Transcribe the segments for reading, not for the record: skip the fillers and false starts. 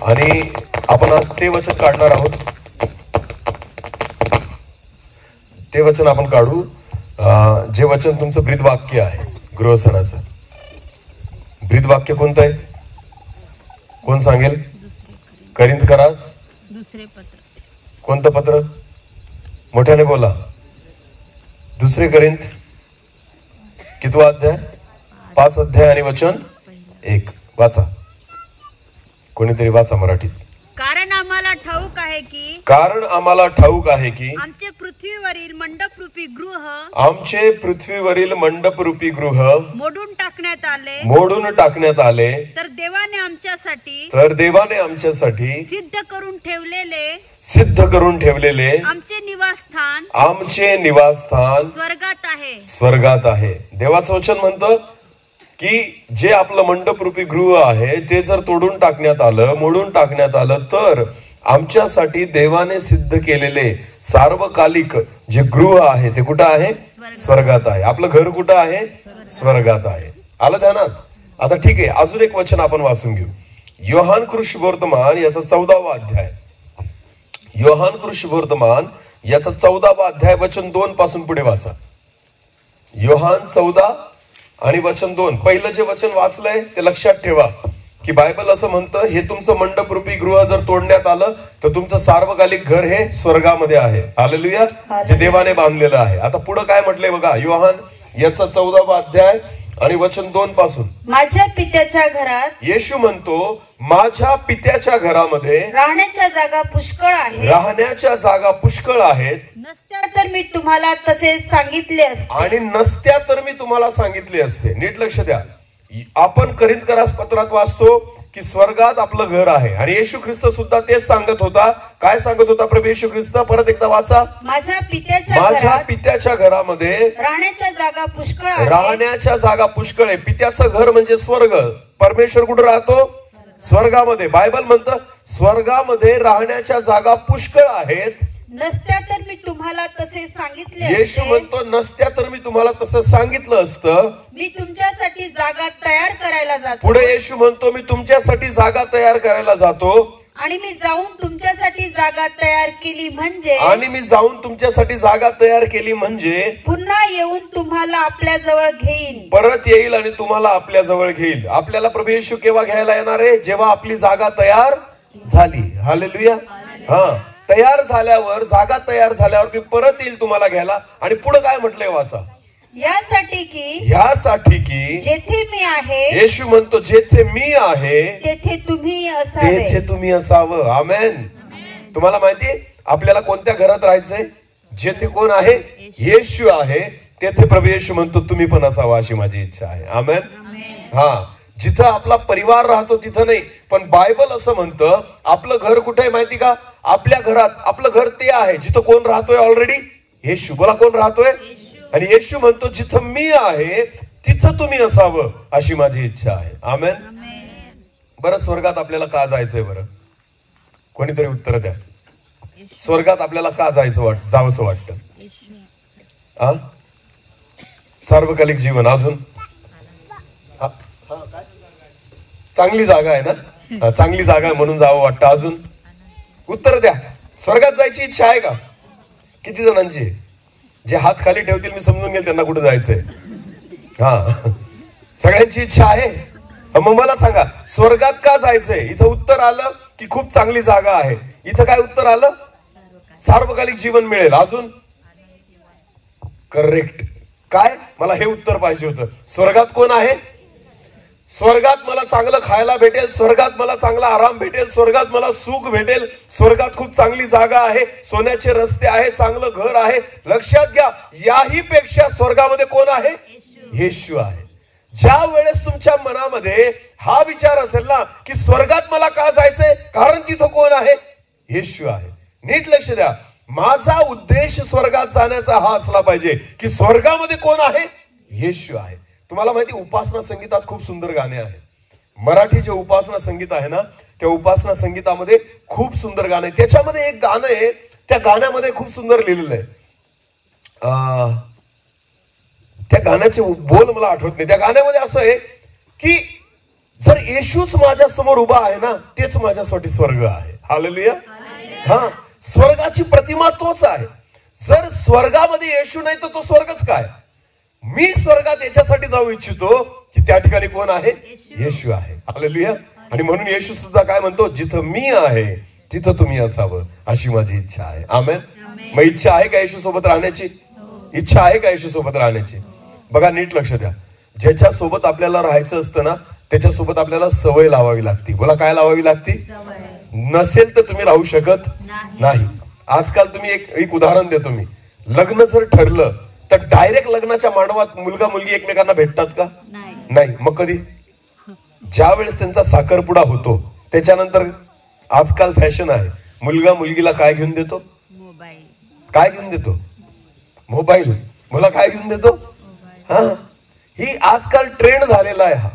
आणि आपण आज ते वचन काढणार आहोत. ते वचन आपण काढू जे वचन तुमचं ब्रीदवाक्य आहे गृहसणाचं. ब्रीदवाक्य कोणतं आहे? कोण सांगेल? करिंथकरास दुसरे पत्र. कोणतं पत्र? मोठ्याने बोला. दुसरे करिंथ कितवा अध्याय? 5 अध्याय आणि वचन 1. वाचा, कोणीतरी वाचा मराठीत. कारण आम्हाला ठाऊक आहे की आमचे पृथ्वीवरील मंडपरूपी गृह मोडून टाकण्यात आले तर देवाने आमच्यासाठी सिद्ध करून ठेवलेले आमचे निवासस्थान स्वर्गात आहे. देवाचं वचन म्हणतं की जे आपलं मंडपरूपी गृह आहे ते जर तोडून टाकण्यात आलं, मोडून टाकण्यात आलं, तर आमच्यासाठी देवाने सिद्ध केलेले सार्वकालिक जे गृह आहे ते कुठं आहे? स्वर्गात आहे. आपलं घर कुठं आहे? स्वर्गात आहे. आलं ध्यानात? आता ठीक आहे, अजून एक वचन आपण वाचून घेऊ. योहान कृष्णवर्तमान याचा 14वा अध्याय. योहान कृष्णवर्तमान याचा 14वा अध्याय वचन 2 पासून पुढे वाचा. योहान 14 आणि वचन 2. पहिलं जे वचन वाचलंय ते लक्षात ठेवा की बायबल असं म्हणतं, हे तुमचं मंडपरूपी गृह जर तोडण्यात आलं तर तुमचं सार्वकालिक घर हे स्वर्गामध्ये आहे. हालेलुया, जे देवाने बांधलेलं आहे. आता पुढे काय म्हटलंय बघा, योहान याचा 14वा अध्याय आणि वचन 2 पासून. माझ्या पित्याच्या घरात, येशू म्हणतो, माझ्या पित्याच्या घरामध्ये राहण्याच्या जागा पुष्कळ आहेत. नसत्या तर मी तुम्हाला तसे सांगितले असते. आणि नसत्या तर मी तुम्हाला सांगितले असते. नीट लक्ष द्या. आपण करिंथकरास पत्रात वाचतो की स्वर्गात आपलं घर आहे आणि येशू ख्रिस्त सुद्धा तेच सांगत होता. काय सांगत होता प्रभू येशू ख्रिस्त? परत एकदा वाचा. माझ्या पित्याच्या घरामध्ये राहण्याच्या जागा पुष्कळ आहे. पित्याचं घर म्हणजे स्वर्ग. परमेश्वर कुठे राहतो? स्वर्गामध्ये. बायबल म्हणतं स्वर्गामध्ये राहण्याच्या जागा पुष्कळ आहेत. नसत्या तर मी तुम्हाला तसे सांगितले. येशू म्हणतो नसत्या तर मी तुम्हाला तसं सांगितलं असतं. मी तुमच्यासाठी जागा तयार करायला जातो. पुढे येशू म्हणतो मी तुमच्यासाठी जागा तयार करायला जातो आणि मी जाऊन तुमच्यासाठी जागा तयार केली म्हणजे पुन्हा येऊन तुम्हाला आपल्या जवळ घेईन. परत येईल आणि तुम्हाला आपल्या जवळ घेईल. आपल्याला प्रभू येशू केव्हा घ्यायला येणार आहे? जेव्हा आपली जागा तयार झाली. हालेलुया. तयार झाल्यावर, जागा तयार झाल्यावर मी परत येईल तुम्हाला घ्यायला. आणि पुढे काय म्हटलंय वाचा. यासाठी की जेथे मी आहे, येशू म्हणतो जेथे मी आहे तेथे तुम्ही असावं. आमेन. तुम्हाला माहितीये आपल्याला कोणत्या घरात राहायचंय? जेथे कोण आहे? येशू आहे. तेथे प्रभू येशू म्हणतो तुम्ही पण असावं अशी माझी इच्छा आहे. आमेन. जिथं आपला परिवार राहतो तिथं नाही, पण बायबल असं म्हणतं आपलं घर कुठे आहे माहिती का? आपल्या घरात. आपलं घर ते आहे जिथं कोण राहतोय? ऑलरेडी येशू. बोला, कोण राहतोय? आणि येशू म्हणतो जिथं मी आहे तिथं तुम्ही असावं अशी माझी इच्छा आहे. आमेन. बरं, स्वर्गात आपल्याला का जायचंय? बरं, कोणीतरी उत्तर द्या. स्वर्गात आपल्याला का जावंसं वाटतं? सार्वकालिक जीवन. अजून चांगली जागा आहे ना? चांगली जागा आहे म्हणून जावं वाटतं. अजून उत्तर द्या. स्वर्गात जायची इच्छा आहे का? किती जणांची? जे हात खाली ठेवतील मी समजून घेईल त्यांना कुठे जायचंय. सगळ्यांची इच्छा आहे. मग मला सांगा स्वर्गात का जायचंय? इथं उत्तर आलं की खूप चांगली जागा आहे. इथं काय उत्तर आलं? सार्वकालिक जीवन मिळेल. अजून करेक्ट. काय? मला हे उत्तर पाहिजे होतं. स्वर्गात कोण आहे? स्वर्गात मला चांगलं खायला भेटेल, स्वर्गात मला चांगला आराम भेटेल, स्वर्गात मला सुख भेटेल, स्वर्गात खूप चांगली जागा आहे, सोन्याचे रस्ते आहे, चांगलं घर आहे. लक्षात घ्या, याही पेक्षा स्वर्गामध्ये कोण आहे? येशू आहे. ज्या वेळेस तुमच्या मनामध्ये हा विचार असेल ना की स्वर्गात मला का जायचंय, कारण तिथं कोण आहे? येशू आहे. नीट लक्ष द्या. माझा उद्देश स्वर्गात जाण्याचा हा असला पाहिजे की स्वर्गामध्ये कोण आहे? येशू आहे. तुम्हाला माहिती उपासना संगीतात खूप सुंदर गाणे आहेत. मराठी जे उपासना संगीत आहे ना, त्या उपासना संगीतामध्ये खूप सुंदर गाणं आहे. त्याच्यामध्ये एक गाणं आहे, त्या गाण्यामध्ये खूप सुंदर लिहिलेलं आहे. त्या गाण्याचे बोल मला आठवत नाही. त्या गाण्यामध्ये असं आहे की जर येशूच माझ्या समोर उभा आहे ना, तेच माझ्यासाठी स्वर्ग आहे. हालेलुया. हा, स्वर्गाची प्रतिमा तोच आहे. जर स्वर्गामध्ये येशू नाही तर तो स्वर्गच काय. मी स्वर्गात याच्यासाठी जाऊ इच्छितो की त्या ठिकाणी कोण आहे, येशू आहे. हालेलुया. आणि म्हणून येशू सुद्धा काय म्हणतो, जिथं मी आहे तिथं तुम्ही असावं अशी माझी इच्छा आहे. आमेन. मग इच्छा आहे का येशू सोबत राहण्याची? इच्छा आहे का येशू सोबत राहण्याची? बघा, नीट लक्ष द्या. ज्याच्या सोबत आपल्याला राहायचं असतं ना, त्याच्यासोबत आपल्याला सवय लावावी लागते. बोला, काय लावावी लागते? नसेल तर तुम्ही राहू शकत नाही. आजकाल तुम्ही एक उदाहरण देतो मी. लग्न जर ठरलं तर डायरेक्ट लग्नाच्या मांडवात मुलगा मुलगी एकमेकांना भेटतात का? नाही. मग कधी? ज्या वेळेस त्यांचा साखरपुडा होतो त्याच्यानंतर आजकाल फॅशन आहे, मुलगा मुलगीला काय घेऊन देतो? मोबाईल. काय घेऊन देतो? मोबाईल. मला काय घेऊन देतो? हा, ही आजकाल ट्रेंड झालेला आहे हा,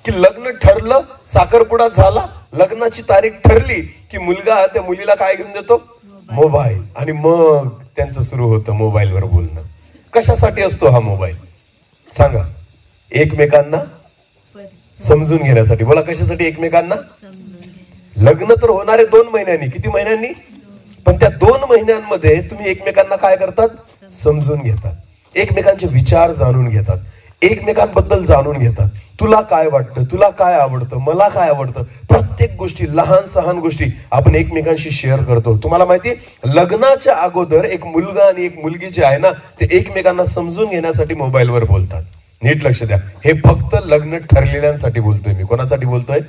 की लग्न ठरलं, साखरपुडा झाला, लग्नाची तारीख ठरली की मुलगा त्या मुलीला काय घेऊन देतो? मोबाईल. आणि मग त्यांचं सुरू होतं मोबाईलवर बोलणं. कशासाठी असतो हा मोबाईल? सांगा. एकमेकांना समजून घेण्यासाठी. बोला, कशासाठी एकमेकांना? लग्न तर होणारे 2 महिन्यांनी. किती महिन्यांनी? पण त्या 2 महिन्यांमध्ये तुम्ही एकमेकांना काय करतात? समजून घेतात, एकमेकांचे विचार जाणून घेतात, एकमेकांबद्दल जाणून घेतात. तुला काय वाटतं, तुला काय आवडतं, मला काय आवडतं, प्रत्येक गोष्टी, लहान सहान गोष्टी आपण एकमेकांशी शेअर करतो. तुम्हाला माहिती, लग्नाच्या अगोदर एक मुलगा आणि एक मुलगी जे आहे ना, ते एकमेकांना समजून घेण्यासाठी मोबाईलवर बोलतात. नीट लक्ष द्या. हे फक्त लग्न ठरलेल्यांसाठी बोलतोय मी. कोणासाठी बोलतोय?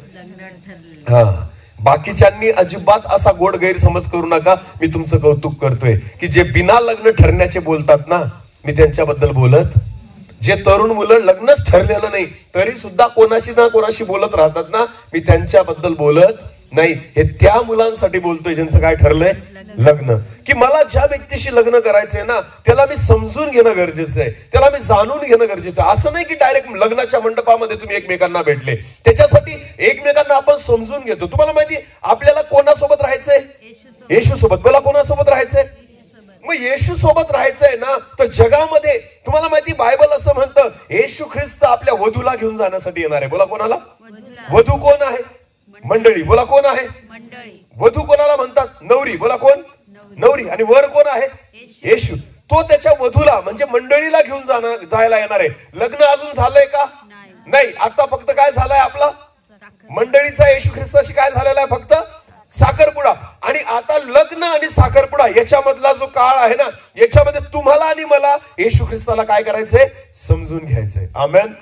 हा, बाकीच्यांनी अजिबात असा गोड गैरसमज करू नका. मी तुमचं कौतुक करतोय की जे बिना लग्न ठरण्याचे बोलतात ना, मी त्यांच्याबद्दल बोलत. जे तरुण मुलं लग्नच ठरलेलं नाही तरी सुद्धा कोणाशी ना कोणाशी बोलत राहतात ना, मी त्यांच्याबद्दल बोलत नाही. हे त्या मुलांसाठी बोलतोय ज्यांचं काय ठरलंय? लग्न. की मला ज्या व्यक्तीशी लग्न करायचंय ना, त्याला मी समजून घेणं गरजेचं आहे, त्याला मी जाणून घेणं गरजेचं आहे. असं नाही की डायरेक्ट लग्नाच्या मंडपामध्ये तुम्ही एकमेकांना भेटले, त्याच्यासाठी एकमेकांना आपण समजून घेतो. तुम्हाला माहिती, आपल्याला कोणासोबत राहायचंय? येशू सोबत. मला कोणासोबत राहायचंय? मग येशू सोबत राहायचंय ना, तर जगामध्ये तुम्हाला माहिती, बायबल असं म्हणतं, येशू ख्रिस्त आपल्या वधूला घेऊन जाण्यासाठी येणार आहे. बोला, कोणाला? वधू कोण आहे? मंडळी. बोला, कोण आहे? वधू कोणाला म्हणतात? नवरी. बोला, कोण? नवरी. आणि वर कोण आहे? येशू. तो त्याच्या वधूला म्हणजे मंडळीला घेऊन जायला येणार आहे. लग्न अजून झालंय का? नाही. आता फक्त काय झालंय? आपला मंडळीचा येशू ख्रिस्ताशी काय झालेला आहे? फक्त साखरपुडा. आणि आता लग्न आणि साखरपुडा याच्यामधला जो काळ आहे ना, याच्यामध्ये तुम्हाला आणि मला येशू ख्रिस्ताला काय करायचंय? समजून घ्यायचंय. आमेन.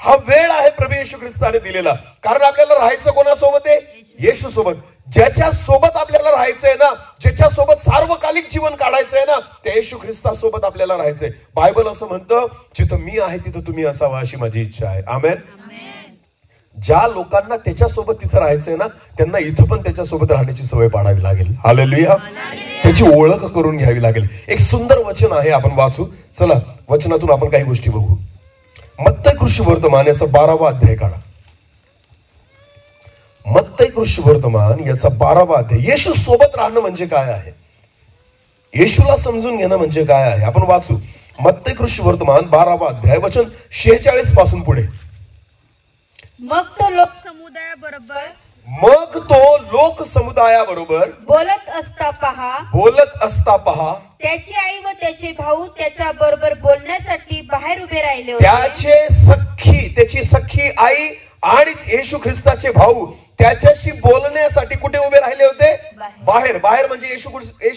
हा वेळ आहे प्रभू येशू ख्रिस्ताने दिलेला. कारण आपल्याला राहायचं कोणासोबत आहे? येशू सोबत. ज्याच्या सोबत आपल्याला राहायचंय ना, ज्याच्या सोबत सार्वकालिक जीवन काढायचंय ना, त्या येशू ख्रिस्तासोबत आपल्याला राहायचंय. बायबल असं म्हणतं, जिथं मी आहे तिथं तुम्ही असावा अशी माझी इच्छा आहे. आमेन. ज्या लोकांना त्याच्यासोबत तिथं राहायचंय ना, त्यांना इथं पण त्याच्यासोबत राहण्याची सवय पाडावी लागेल. हालेलुया. त्याची ओळख करून घ्यावी लागेल. एक सुंदर वचन आहे, आपण वाचू. चला, वचनातून आपण काही गोष्टी बघू. मत्तई कृष्णवर्तमान याचा 12वा अध्याय काढा. मत्तई कृष्णवर्तमान याचा 12वा अध्याय. येशू सोबत राहणं म्हणजे काय आहे, येशूला समजून घेणं म्हणजे काय आहे, आपण वाचू. मत्तई कृष्णवर्तमान 12वा अध्याय, वचन 46 पासून पुढे. मग तो लोक समुदायाबरोबर बोलत असता पहा त्याची आई व त्याचे भाऊ त्याच्या बरोबर बोलण्यासाठी बाहेर उभे राहिले होते. त्याची सख्खी आई आणि येशू ख्रिस्ताचे भाऊ त्याच्याशी बोलण्यासाठी कुठे उभे राहिले होते? बाहेर. बाहेर म्हणजे येशू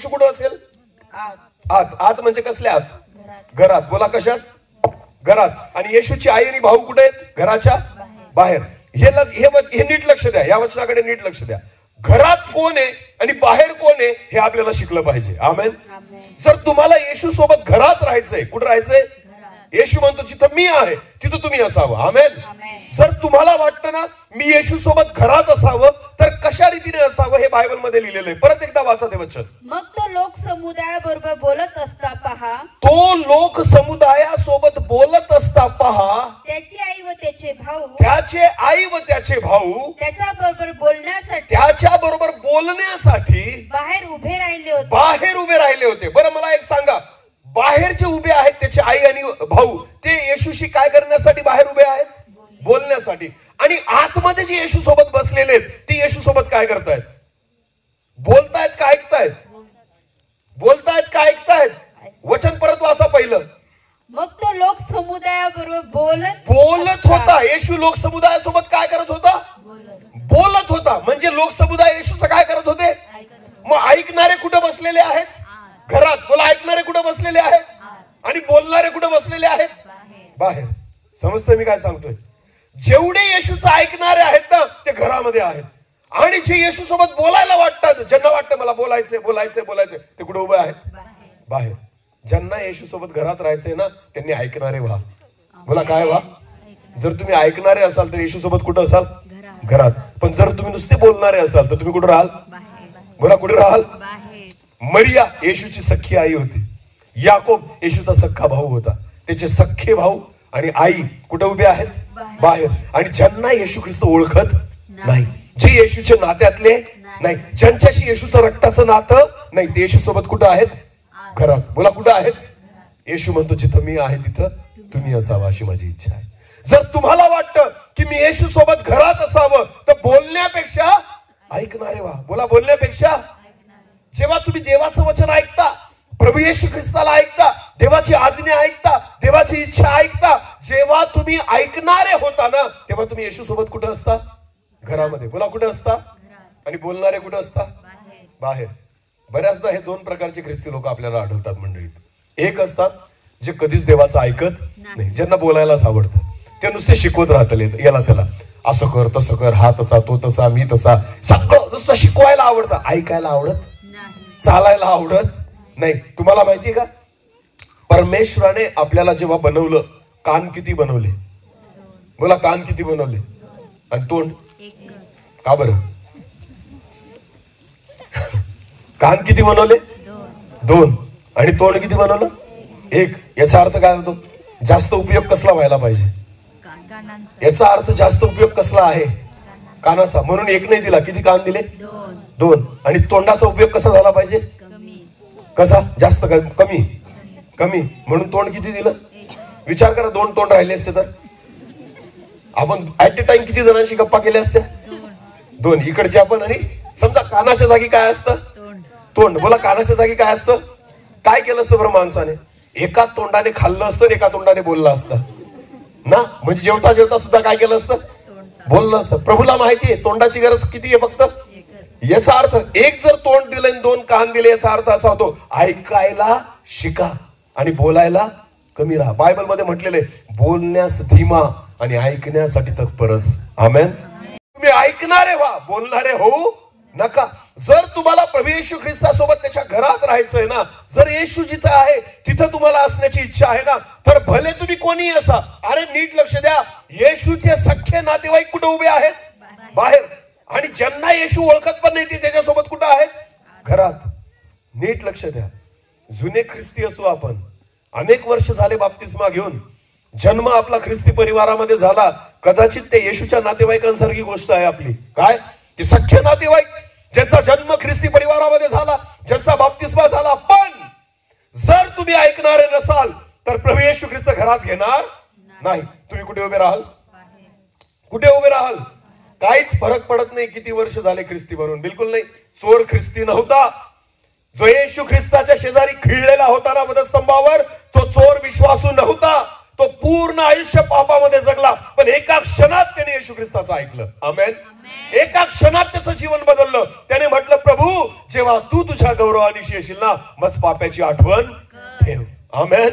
कुठे असेल? आत म्हणजे कसल्या आत? घरात. बोला, कशात? घरात. आणि येशूची आई आणि भाऊ कुठे आहेत? घराच्या बाहेर. हे नीट लक्ष द्या, या वचनाकडे नीट लक्ष द्या. घरात कोण आहे आणि बाहेर कोण आहे हे आपल्याला शिकलं पाहिजे. आमेन. जर तुम्हाला येशू सोबत घरात राहायचंय, कुठं राहायचंय? येशू म्हणतो, जिथं मी आहे तिथं तुम्ही असावं. आमेन. जर तुम्हाला वाटतं ना मी येशू सोबत घरात असावं, तर कशा रीतीने असावं हे बायबल मध्ये लिहिलेलं आहे. परत एकदा वाचा ते वचन. मग तो लोक समुदायाबरोबर बोलत असता पहा. तो लोक समुदायासोबत बोलत असता पहा. त्याची आई व त्याचे भाऊ त्याच्या बरोबर बोलण्यासाठी बाहेर उभे राहिले होते. बरं, मला एक सांगा, बाहेर जे उभे आहेत त्याची आई आणि भाऊ ते येशूशी काय करण्यासाठी बाहेर उभे आहेत? बोलण्यासाठी. आणि आणि आतमध्ये जे येशू सोबत बसलेले आहेत ते येशू सोबत काय करतायत? बोलतायत का ऐकतायत? बोलतायत का ऐकतायत? वचन परत वाचा पहिलं. मग तो लोक समुदायाबरोबर बोलत होता. येशू लोक समुदायासोबत काय करत होता? बोलत होता. म्हणजे लोक समुदाय येशूचं काय करत होते? मग ऐकणारे कुठे बसलेले आहेत? घरात. बोला, ऐकणारे कुठे बसलेले आहेत? आणि बोलणारे कुठे बसलेले आहेत? बाहेर. समजतंय मी काय सांगतोय? जेवढे येशूचं ऐकणारे आहेत ना ते घरामध्ये आहेत, आणि जे येशू सोबत बोलायला वाटतात, ज्यांना वाटतं मला बोलायचंय बोलायचंय बोलायचंय, ते कुठे उभे आहेत? बाहेर. ज्यांना येशू सोबत घरात राहायचंय ना त्यांनी ऐकणारे व्हा. बोला, काय व्हा? जर तुम्ही ऐकणारे असाल तर येशू सोबत कुठं असाल? घरात. पण जर तुम्ही नुसते बोलणारे असाल तर तुम्ही कुठे राहाल? बोला, कुठे राहाल? मरिया येशूची सख्खी आई होती. याकोब येशूचा सख्खा भाऊ होता. त्याचे सख्खे भाऊ आणि आई कुठे उभे आहेत? बाहेर. आणि ज्यांना येशू ख्रिस्त ओळखत नाही, जे येशूचे नात्यातले नाही, ज्यांच्याशी येशूचं रक्ताचं नातं नाही, ते येशू सोबत कुठं आहेत? घरात. बोला, कुठं आहेत? येशू म्हणतो जिथं मी आहे तिथं तुम्ही असावं अशी माझी इच्छा आहे. जर तुम्हाला वाटतं की मी येशू सोबत घरात असावं तर बोलण्यापेक्षा ऐकणारे व्हा. बोला, बोलण्यापेक्षा. जेव्हा तुम्ही देवाचं वचन ऐकता, प्रभू येशू ख्रिस्ताला ऐकता, देवाची आज्ञा ऐकता, देवाची इच्छा ऐकता, जेव्हा तुम्ही ऐकणारे होता ना तेव्हा तुम्ही येशू सोबत कुठं असता? घरामध्ये. बोला, कुठे असता? आणि बोलणारे कुठे असता? बाहेर. बऱ्याचदा हे दोन प्रकारचे ख्रिस्ती लोक आपल्याला आढळतात मंडळीत. एक असतात जे कधीच देवाचं ऐकत नाही, ज्यांना बोलायलाच आवडतं, ते नुसते शिकवत राहतले याला त्याला, असं कर तसं कर, हा तसा तो तसा मी तसा, सगळं नुसतं शिकवायला आवडतं, ऐकायला आवडत, चालायला आवडत नाही. तुम्हाला माहितीये का, परमेश्वराने आपल्याला जेव्हा बनवलं, कान किती बनवले? बोला, कान किती बनवले? आणि तोंड का बरं? कान किती बनवले? 2. आणि तोंड किती बनवलं? 1. याचा अर्थ काय होतो? जास्त उपयोग कसला व्हायला पाहिजे? याचा अर्थ जास्त उपयोग कसला आहे? कानाचा. म्हणून 1 नाही दिला. किती कान दिले? 2. आणि तोंडाचा उपयोग कसा झाला पाहिजे? कसा? जास्त कमी? कमी. म्हणून तोंड किती दिलं? विचार करा, 2 तोंड राहिले असते तर आपण ऍट अ टाइम किती जणांशी गप्पा केल्या असत्या? 2. इकडचे आपण. आणि समजा कानाच्या जागी काय असतं? तोंड. बोला, कानाच्या जागी काय असतं? काय केलं असतं बरं माणसाने? एका तोंडाने खाल्लं असतं, एका तोंडाने बोललं असतं ना. म्हणजे जेवता जेवता सुद्धा काय केलं असतं? बोललं असतं. प्रभूला माहितीये तोंडाची गरज किती आहे? फक्त. याचा अर्थ 1 जर तोंड दिलं आणि 2 कान दिले, याचा अर्थ असा होतो ऐकायला शिका आणि बोलायला कमी राहा. बायबल मध्ये म्हटलेले बोलण्यास धीमा आणि ऐकण्यासाठी तत्परस. आमेन. तुम्ही ऐकणारे व्हा, बोलणारे होऊ नका. जर तुम्हाला प्रभू येशू ख्रिस्तासोबत त्याच्या घरात राहायचंय ना, जर येशू जिथं आहे तिथं तुम्हाला असण्याची इच्छा आहे ना, तर भले तुम्ही कोणीही असा. अरे नीट लक्ष द्या, येशूचे सख्खे नातेवाईक कुठे उभे आहेत? बाहेर. आणि ज्यांना येशू ओळखत पण नाही ते त्याच्यासोबत कुठं आहेत? घरात. नीट लक्ष द्या. जुने ख्रिस्ती असू आपण, अनेक वर्ष झाले बाप्तिस्मा घेऊन, जन्म आपला ख्रिस्ती परिवारामध्ये झाला, कदाचित ते येशूच्या नातेवाईकांसारखी गोष्ट आहे आपली. काय? ते सख्खे नातेवाईक, ज्यांचा जन्म ख्रिस्ती परिवारामध्ये झाला, ज्यांचा बाप्तिस्मा झाला. पण जर तुम्ही ऐकणारे नसाल तर प्रभू येशू ख्रिस्त घरात घेणार नाही. तुम्ही कुठे उभे राहाल? कुठे उभे राहाल? काहीच फरक पडत नाही किती वर्ष झाले ख्रिस्ती बनून. बिलकुल नाही. चोर ख्रिस्ती नव्हता. जो येशू ख्रिस्ताच्या शेजारी खिळलेला होता ना वधस्तंभावर, तो चोर विश्वासू नव्हता. तो पूर्ण आयुष्य पापामध्ये जगला, पण एका क्षणात त्याने येशू ख्रिस्ताचं ऐकलं. आमेन. एका क्षणात त्याचं जीवन बदललं. त्याने म्हटलं, प्रभू जेव्हा तू तुझ्या गौरवानिशी येशील ना, मग पाप्याची आठवण ठेव. आमेन.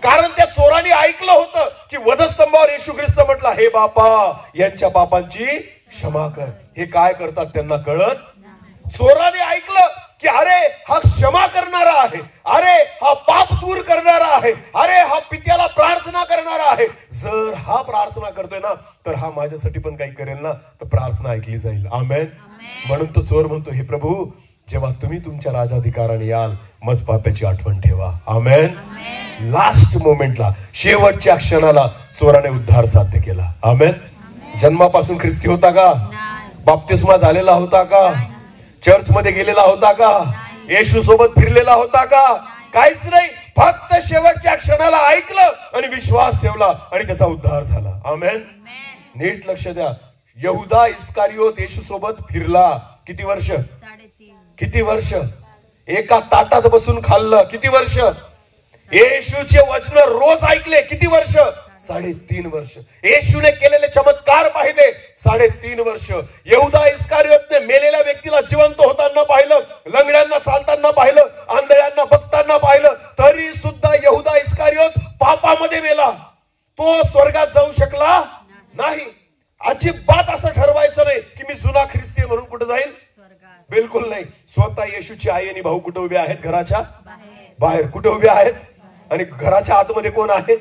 कारण त्या चोराने ऐकलं होतं की वधस्तंभावर येशू ख्रिस्त म्हटला, हे बापा यांच्या पापांची क्षमा कर. हे काय करतात त्यांना कळत. चोराने ऐकलं की अरे हा क्षमा करणारा आहे, अरे हा पाप दूर करणारा आहे, अरे हा पित्याला प्रार्थना करणारा आहे. जर हा प्रार्थना करतोय ना तर हा माझ्यासाठी पण काही करेल ना, तर प्रार्थना ऐकली जाईल. आमेन. म्हणून तो चोर म्हणतो, हे प्रभू जेव्हा तुम्ही तुमच्या राजाधिकाराने याल, मज पाप्याची आठवण ठेवा. आमेन. लास्ट मोमेंटला, शेवटच्या क्षणाला चोराने उद्धार साध्य केला. आमेन. जन्मापासून ख्रिस्ती होता का? बाप्तिस्मा झालेला होता का? चर्च मध्ये गेलेला होता का? येशू सोबत फिरलेला होता का? काहीच नाही. फक्त शेवटच्या क्षणाला ऐकलं आणि विश्वास ठेवला आणि त्याचा उद्धार झाला. आमेन. नीट लक्ष द्या. यहुदा इस्कारियोत येशू सोबत फिरला किती वर्ष? 3.5 किती वर्ष? एका ताटात बसून खाल्लं किती वर्ष? येशूचे वचन रोज ऐकले किती वर्ष? 3.5 वर्ष. येशूने केलेले चमत्कार पाहिले 3.5 वर्ष. यहुदा इस्कारियोतने मेलेल्या व्यक्तीला जिवंत होताना पाहिलं, लंगड्यांना चालताना पाहिलं, आंधळ्यांना बघताना पाहिलं, तरी सुद्धा यहुदा इस्कारियोत पापामध्ये मेला. तो स्वर्गात जाऊ शकला नाही. अजिबात असं ठरवायचं नाही की मी जुना ख्रिस्ती म्हणून कुठे जाईल, बिलकुल नाही. स्वतः येशूची आई आणि भाऊ कुठे उभे आहेत? घराच्या बाहेर. कुठे उभे आहेत? आणि घराच्या आतमध्ये कोण आहे?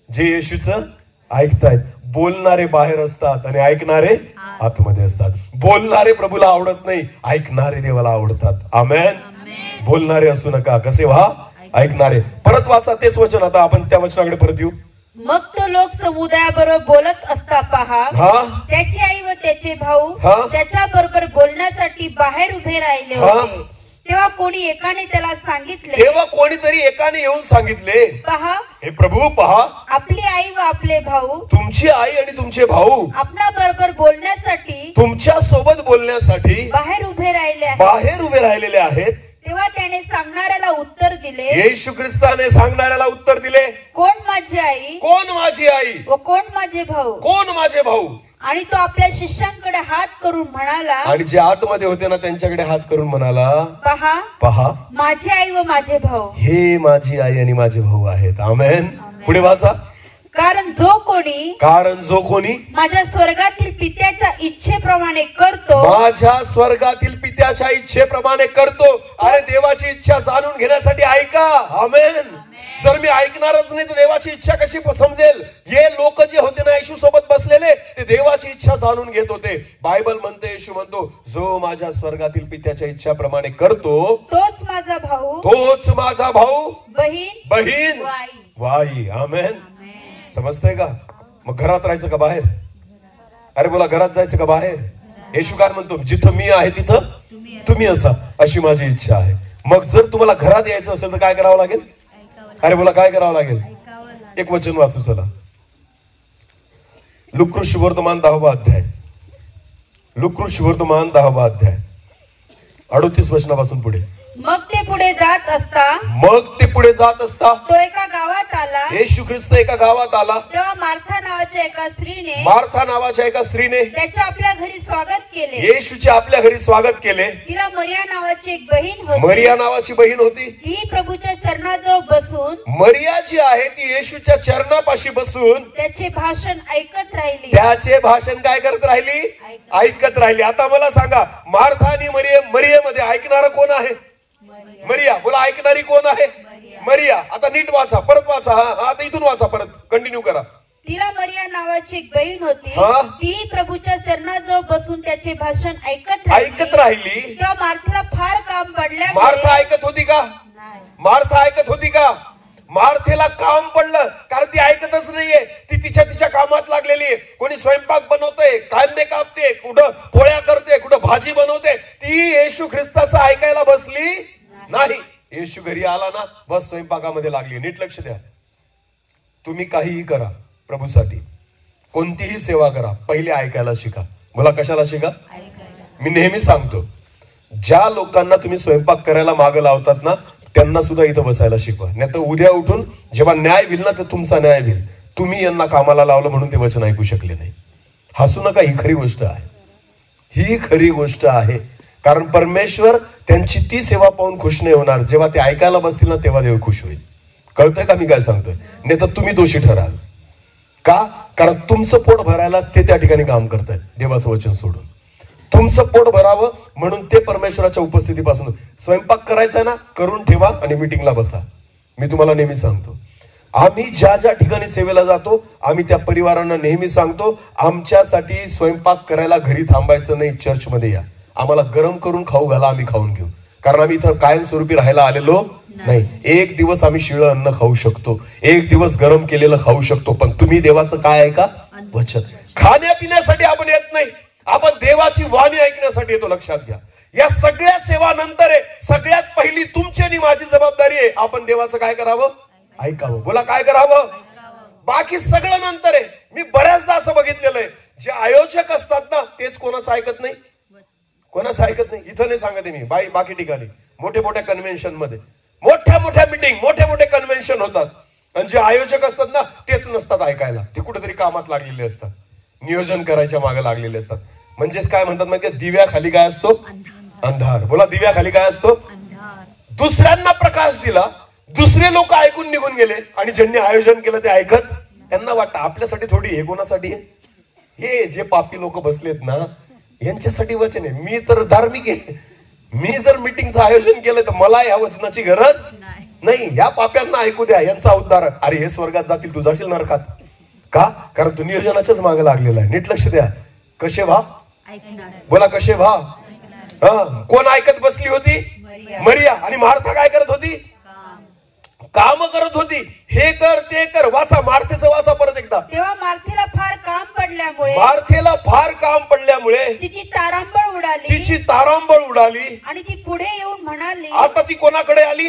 जे येशूचं ऐकतायत. बोलणारे बाहेर असतात आणि ऐकणारे आतमध्ये असतात. बोलणारे प्रभूला आवडत नाही, ऐकणारे देवाला आवडतात. आमेन. बोलणारे असू नका, कसे व्हा? ऐकणारे. परत वाचा तेच वचन. आता आपण त्या वचनाकडे परत येऊ. मग तो लोक समुदायाबरोबर बोलत असता पहा, त्याची आई व त्याचे भाऊ त्याच्या बरोबर बोलण्यासाठी बाहेर उभे राहिले होते. तेव्हा कोणीतरी एकाने येऊन सांगितले, पहा हे प्रभू, पहा आपली आई व आपले भाऊ, तुमची आई आणि तुमचे भाऊ आपल्या बरोबर बोलण्यासाठी, तुमच्या सोबत बोलण्यासाठी बाहेर उभे राहिलेले आहेत. तेव्हा त्याने सांगणाऱ्याला उत्तर दिले, येशू ख्रिस्ताने सांगणाऱ्याला उत्तर दिले, कोण माझी आई, कोण माझी आई व कोण माझे भाऊ, कोण माझे भाऊ. आणि तो आपल्या शिष्यांकडे हात करून म्हणाला, आणि जे आतमध्ये होते ना त्यांच्याकडे हात करून म्हणाला, पहा माझी आई व माझे भाऊ, हे माझी आई आणि माझे भाऊ आहेत. आमेन. पुढे वाचा. कारण जो कोणी माझ्या स्वर्गातील पित्याच्या इच्छेप्रमाणे करतो, माझ्या स्वर्गातील पित्याच्या इच्छेप्रमाणे करतो. अरे देवाची इच्छा जाणून घेण्यासाठी ऐका. आमेन. जर मी ऐकणारच नाही तर देवाची इच्छा कशी समजेल? हे लोक जे होते ना येशू सोबत बसलेले, ते देवाची इच्छा जाणून घेत होते. बायबल म्हणते, येशू म्हणतो, जो माझ्या स्वर्गातील पित्याच्या इच्छाप्रमाणे करतो तोच माझा भाऊ, बहीण, वाई. आमेन. समजतंय का? मग घरात राहायचं का बाहेर? अरे बोला, घरात जायचं का बाहेर? येशू काय म्हणतो? जिथं मी आहे तिथं तुम्ही असा, अशी माझी इच्छा आहे. मग जर तुम्हाला घरात यायचं असेल तर काय करावं लागेल? अरे बोला, काय करावं लागेल? एक वचन वाचू चला. लुक्रू शुभवर्तमान 10वा अध्याय. लुक्रू शुभवर्तमान 10वा अध्याय 38 वचनापासून पुढे. मग ते पुढे जात असता तो एका गावात आला. येशू ख्रिस्त एका गावात आला. तेव्हा मार्था नावाच्या एका स्त्रीने त्याच्या आपल्या घरी स्वागत केले. येशूच्या आपल्या घरी स्वागत केले. तिला मरिया नावाची एक बहीण होती. मरिया नावाची बहीण होती. ती प्रभूच्या चरणाजवळ बसून, मरिया जी आहे ती येशूच्या चरणापाशी बसून त्याचे भाषण ऐकत राहिली. त्याचे भाषण काय करत राहिली? ऐकत राहिली. आता मला सांगा, मार्था आणि मरियेमध्ये ऐकणारा कोण आहे? मरिया. बोला, ऐकणारी कोण आहे? मरिया. आता नीट वाचा, परत वाचा. आता इथून वाचा, परत कंटिन्यू करा. तिला मरिया नावाची एक बहीण होती. ती प्रभूच्या चरणाजवळ बसून त्याचे भाषण ऐकत राहिली. तेव्हा मार्थेला फार काम पडले. मार्था ऐकत होती का? मार्था ऐकत होती का? मार्थेला काम पडलं, कारण ती ऐकतच नाहीये. ती तिच्या कामात लागलेली आहे. कोणी स्वयंपाक बनवते, कांदे कापते, कुठं पोळ्या करते, कुठं भाजी बनवते. ती येशू ख्रिस्ताचं ऐकायला बसली नाही. येशू घरी आला ना, बस स्वयंपाकामध्ये लागली. नीट लक्ष द्या. तुम्ही काहीही करा प्रभूसाठी, कोणतीही सेवा करा, पहिले ऐकायला शिका. बोला, कशाला शिका? मी नेहमी सांगतो, ज्या लोकांना तुम्ही स्वयंपाक करायला मागं लावतात ना, त्यांना सुद्धा इथं बसायला शिकवा. नाही तर उद्या उठून जेव्हा न्याय होईल ना, तर तुमचा न्याय होईल. तुम्ही यांना कामाला लावलं म्हणून ते वचन ऐकू शकले नाही. हसू नका, ही खरी गोष्ट आहे. ही खरी गोष्ट आहे. कारण परमेश्वर त्यांची ती सेवा पाहून खुश नाही होणार. जेव्हा ते ऐकायला बसतील ना, तेव्हा देव खुश होईल. कळतंय का मी काय सांगतोय? नाही तर तुम्ही दोषी ठराल. का? कारण तुमचं पोट भरायला ते त्या ठिकाणी काम करतायत, देवाचं वचन सोडून. तुमचं पोट भरावं म्हणून ते परमेश्वराच्या उपस्थितीपासून. स्वयंपाक करायचा आहे ना, करून ठेवा आणि मीटिंगला बसा. मी तुम्हाला नेहमी सांगतो, आम्ही ज्या ज्या ठिकाणी सेवेला जातो, आम्ही त्या परिवारांना नेहमी सांगतो, आमच्यासाठी स्वयंपाक करायला घरी थांबायचं नाही, चर्चमध्ये या. आम्हाला गरम करून खाऊ घाला, आम्ही खाऊन घेऊ. कारण आम्ही इथं कायमस्वरूपी राहायला आलेलो नाही. एक दिवस आम्ही शिळं अन्न खाऊ शकतो, एक दिवस गरम केलेलं खाऊ शकतो, पण तुम्ही देवाचं काय आहे का? वचन. खाण्यापिण्यासाठी आपण येत नाही, आपण देवाची वाणी ऐकण्यासाठी येतो. लक्षात घ्या. या सगळ्या सेवा नंतर आहे, सगळ्यात पहिली तुमची आणि माझी जबाबदारी आहे, आपण देवाचं काय करावं? ऐकावं. बोला, काय करावं? बाकी सगळं नंतर आहे. मी बऱ्याचदा असं बघितलेलं आहे, जे आयोजक असतात कोणाचं ऐकत नाही, कोणाचं ऐकत नाही. इथं नाही सांगते मी, बाकी ठिकाणी मोठ्या मोठ्या कन्व्हेन्शन मध्ये मोठ्या मोठ्या मीटिंग, मोठे मोठे कन्व्हेन्शन होतात आणि जे आयोजक असतात ना तेच नसतात ऐकायला. ते कुठेतरी कामात लागलेले असतात, नियोजन करायच्या मागे लागलेले असतात. म्हणजेच काय म्हणतात माहिती, दिव्याखाली काय असतो, अंधार. बोला, दिव्याखाली काय असतो, दुसऱ्यांना प्रकाश दिला, दुसरे लोक ऐकून निघून गेले आणि ज्यांनी आयोजन केलं ते ऐकत. त्यांना वाटतं आपल्यासाठी थोडी, हे कोणासाठी आहे, हे जे पापी लोक बसलेत ना यांच्यासाठी वचन आहे. मी तर धार्मिक आहे, मी जर मीटिंगचं आयोजन केलं तर मला या वचनाची गरज नाही. या पाप्यांना ऐकू द्या, यांचा उद्धार. अरे हे स्वर्गात जातील, तू जाशील नरकात. का? कारण तू नियोजनाच्याच मागे लागलेला आहे. नीट लक्ष द्या. कसे व्हा, बोला कसे व्हा. कोण ऐकत बसली होती, मरिया. आणि मार्था काय करत होती, काम करत होती. हे कर ते कर. वाचा, मार्थेचं वाचा परत एकदा. तेव्हा मार्थेला फार काम पडल्यामुळे, मार्थेला फार काम पडल्यामुळे तिची तारांबळ उडाली आणि ती पुढे येऊन म्हणाली. आता ती कोणाकडे आली,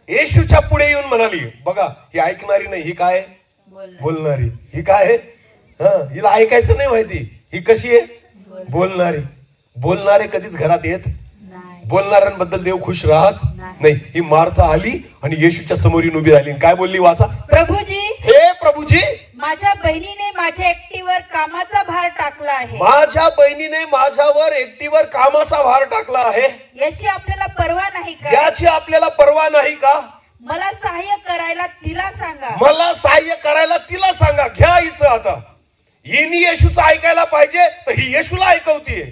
येशूच्या पुढे येऊन म्हणाली. बघा, ही ऐकणारी नाही, ही काय बोलणारी. ही काय आहे, हिला ऐकायचं नाही माहिती. ही कशी आहे, बोलणारी. बोलणारे कधीच घरात येत, बोलणाऱ्यांबद्दल देव खुश राहत नाही. ही मार्था आली आणि येशूच्या समोर येऊन उभी राहिली. काय बोलली, वाचा. प्रभूजी, हे प्रभूजी, माझ्या बहिणीने माझ्या एकटीवर कामाचा भार टाकला आहे. माझ्या बहिणीने माझ्यावर एकटीवर कामाचा भार टाकला आहे. याची आपल्याला पर्वा नाही का, याची आपल्याला पर्वा नाही का. मला सहाय्य करायला तिला सांगा, मला सहाय्य करायला तिला सांगा. घ्या हिचं आता. हिने येशूचं ऐकायला पाहिजे तर ही येशूला ऐकवतीये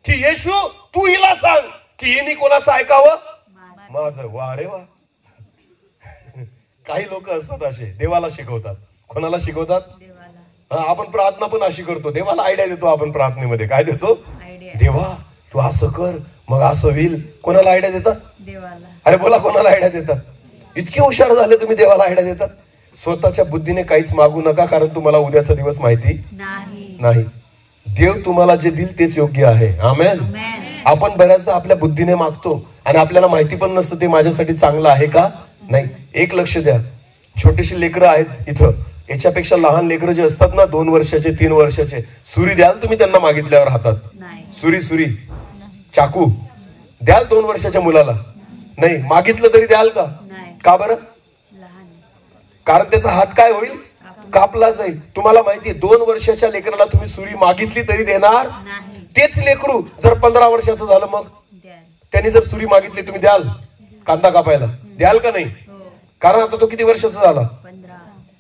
की येशू तू हिला सांग की हिने कोणाचं ऐकावं, माझं. वा रे वा. काही लोक असतात असे, देवाला शिकवतात. कोणाला शिकवतात, आपण प्रार्थना पण अशी करतो, देवाला आयडिया देतो आपण प्रार्थनेमध्ये. काय देतो, देवा तू असं कर मग असं होईल. कोणाला आयडिया देतात, अरे बोला, कोणाला आयडिया देतात. इतके हुशार झाले तुम्ही, देवाला आयडिया देतात. स्वतःच्या बुद्धीने काहीच मागू नका, कारण तुम्हाला उद्याचा दिवस माहिती नाही. देव तुम्हाला जे दिल तेच योग्य आहे. आमेन. आपण बऱ्याचदा आपल्या बुद्धीने मागतो आणि आपल्याला माहिती पण नसतं ते माझ्यासाठी चांगलं आहे का नाही. एक लक्ष द्या, छोटीशी लेकरं आहेत इथं, याच्यापेक्षा लहान लेकरं जे असतात ना, 2 वर्षाचे 3 वर्षाचे, सुरी द्याल तुम्ही त्यांना मागितल्यावर हातात, सुरी चाकू द्याल 2 वर्षाच्या मुलाला, नाही मागितलं तरी द्याल का? का बरं? कारण त्याचा हात काय होईल, कापला जाईल. तुम्हाला माहितीये 2 वर्षाच्या लेकराला तुम्ही सुरी मागितली तरी देणार. तेच लेकरू जर 15 वर्षाचं झालं, मग त्यांनी जर सुरी मागितली तुम्ही द्याल कांदा कापायला, द्याल का नाही? कारण आता तो किती वर्षाचा झाला,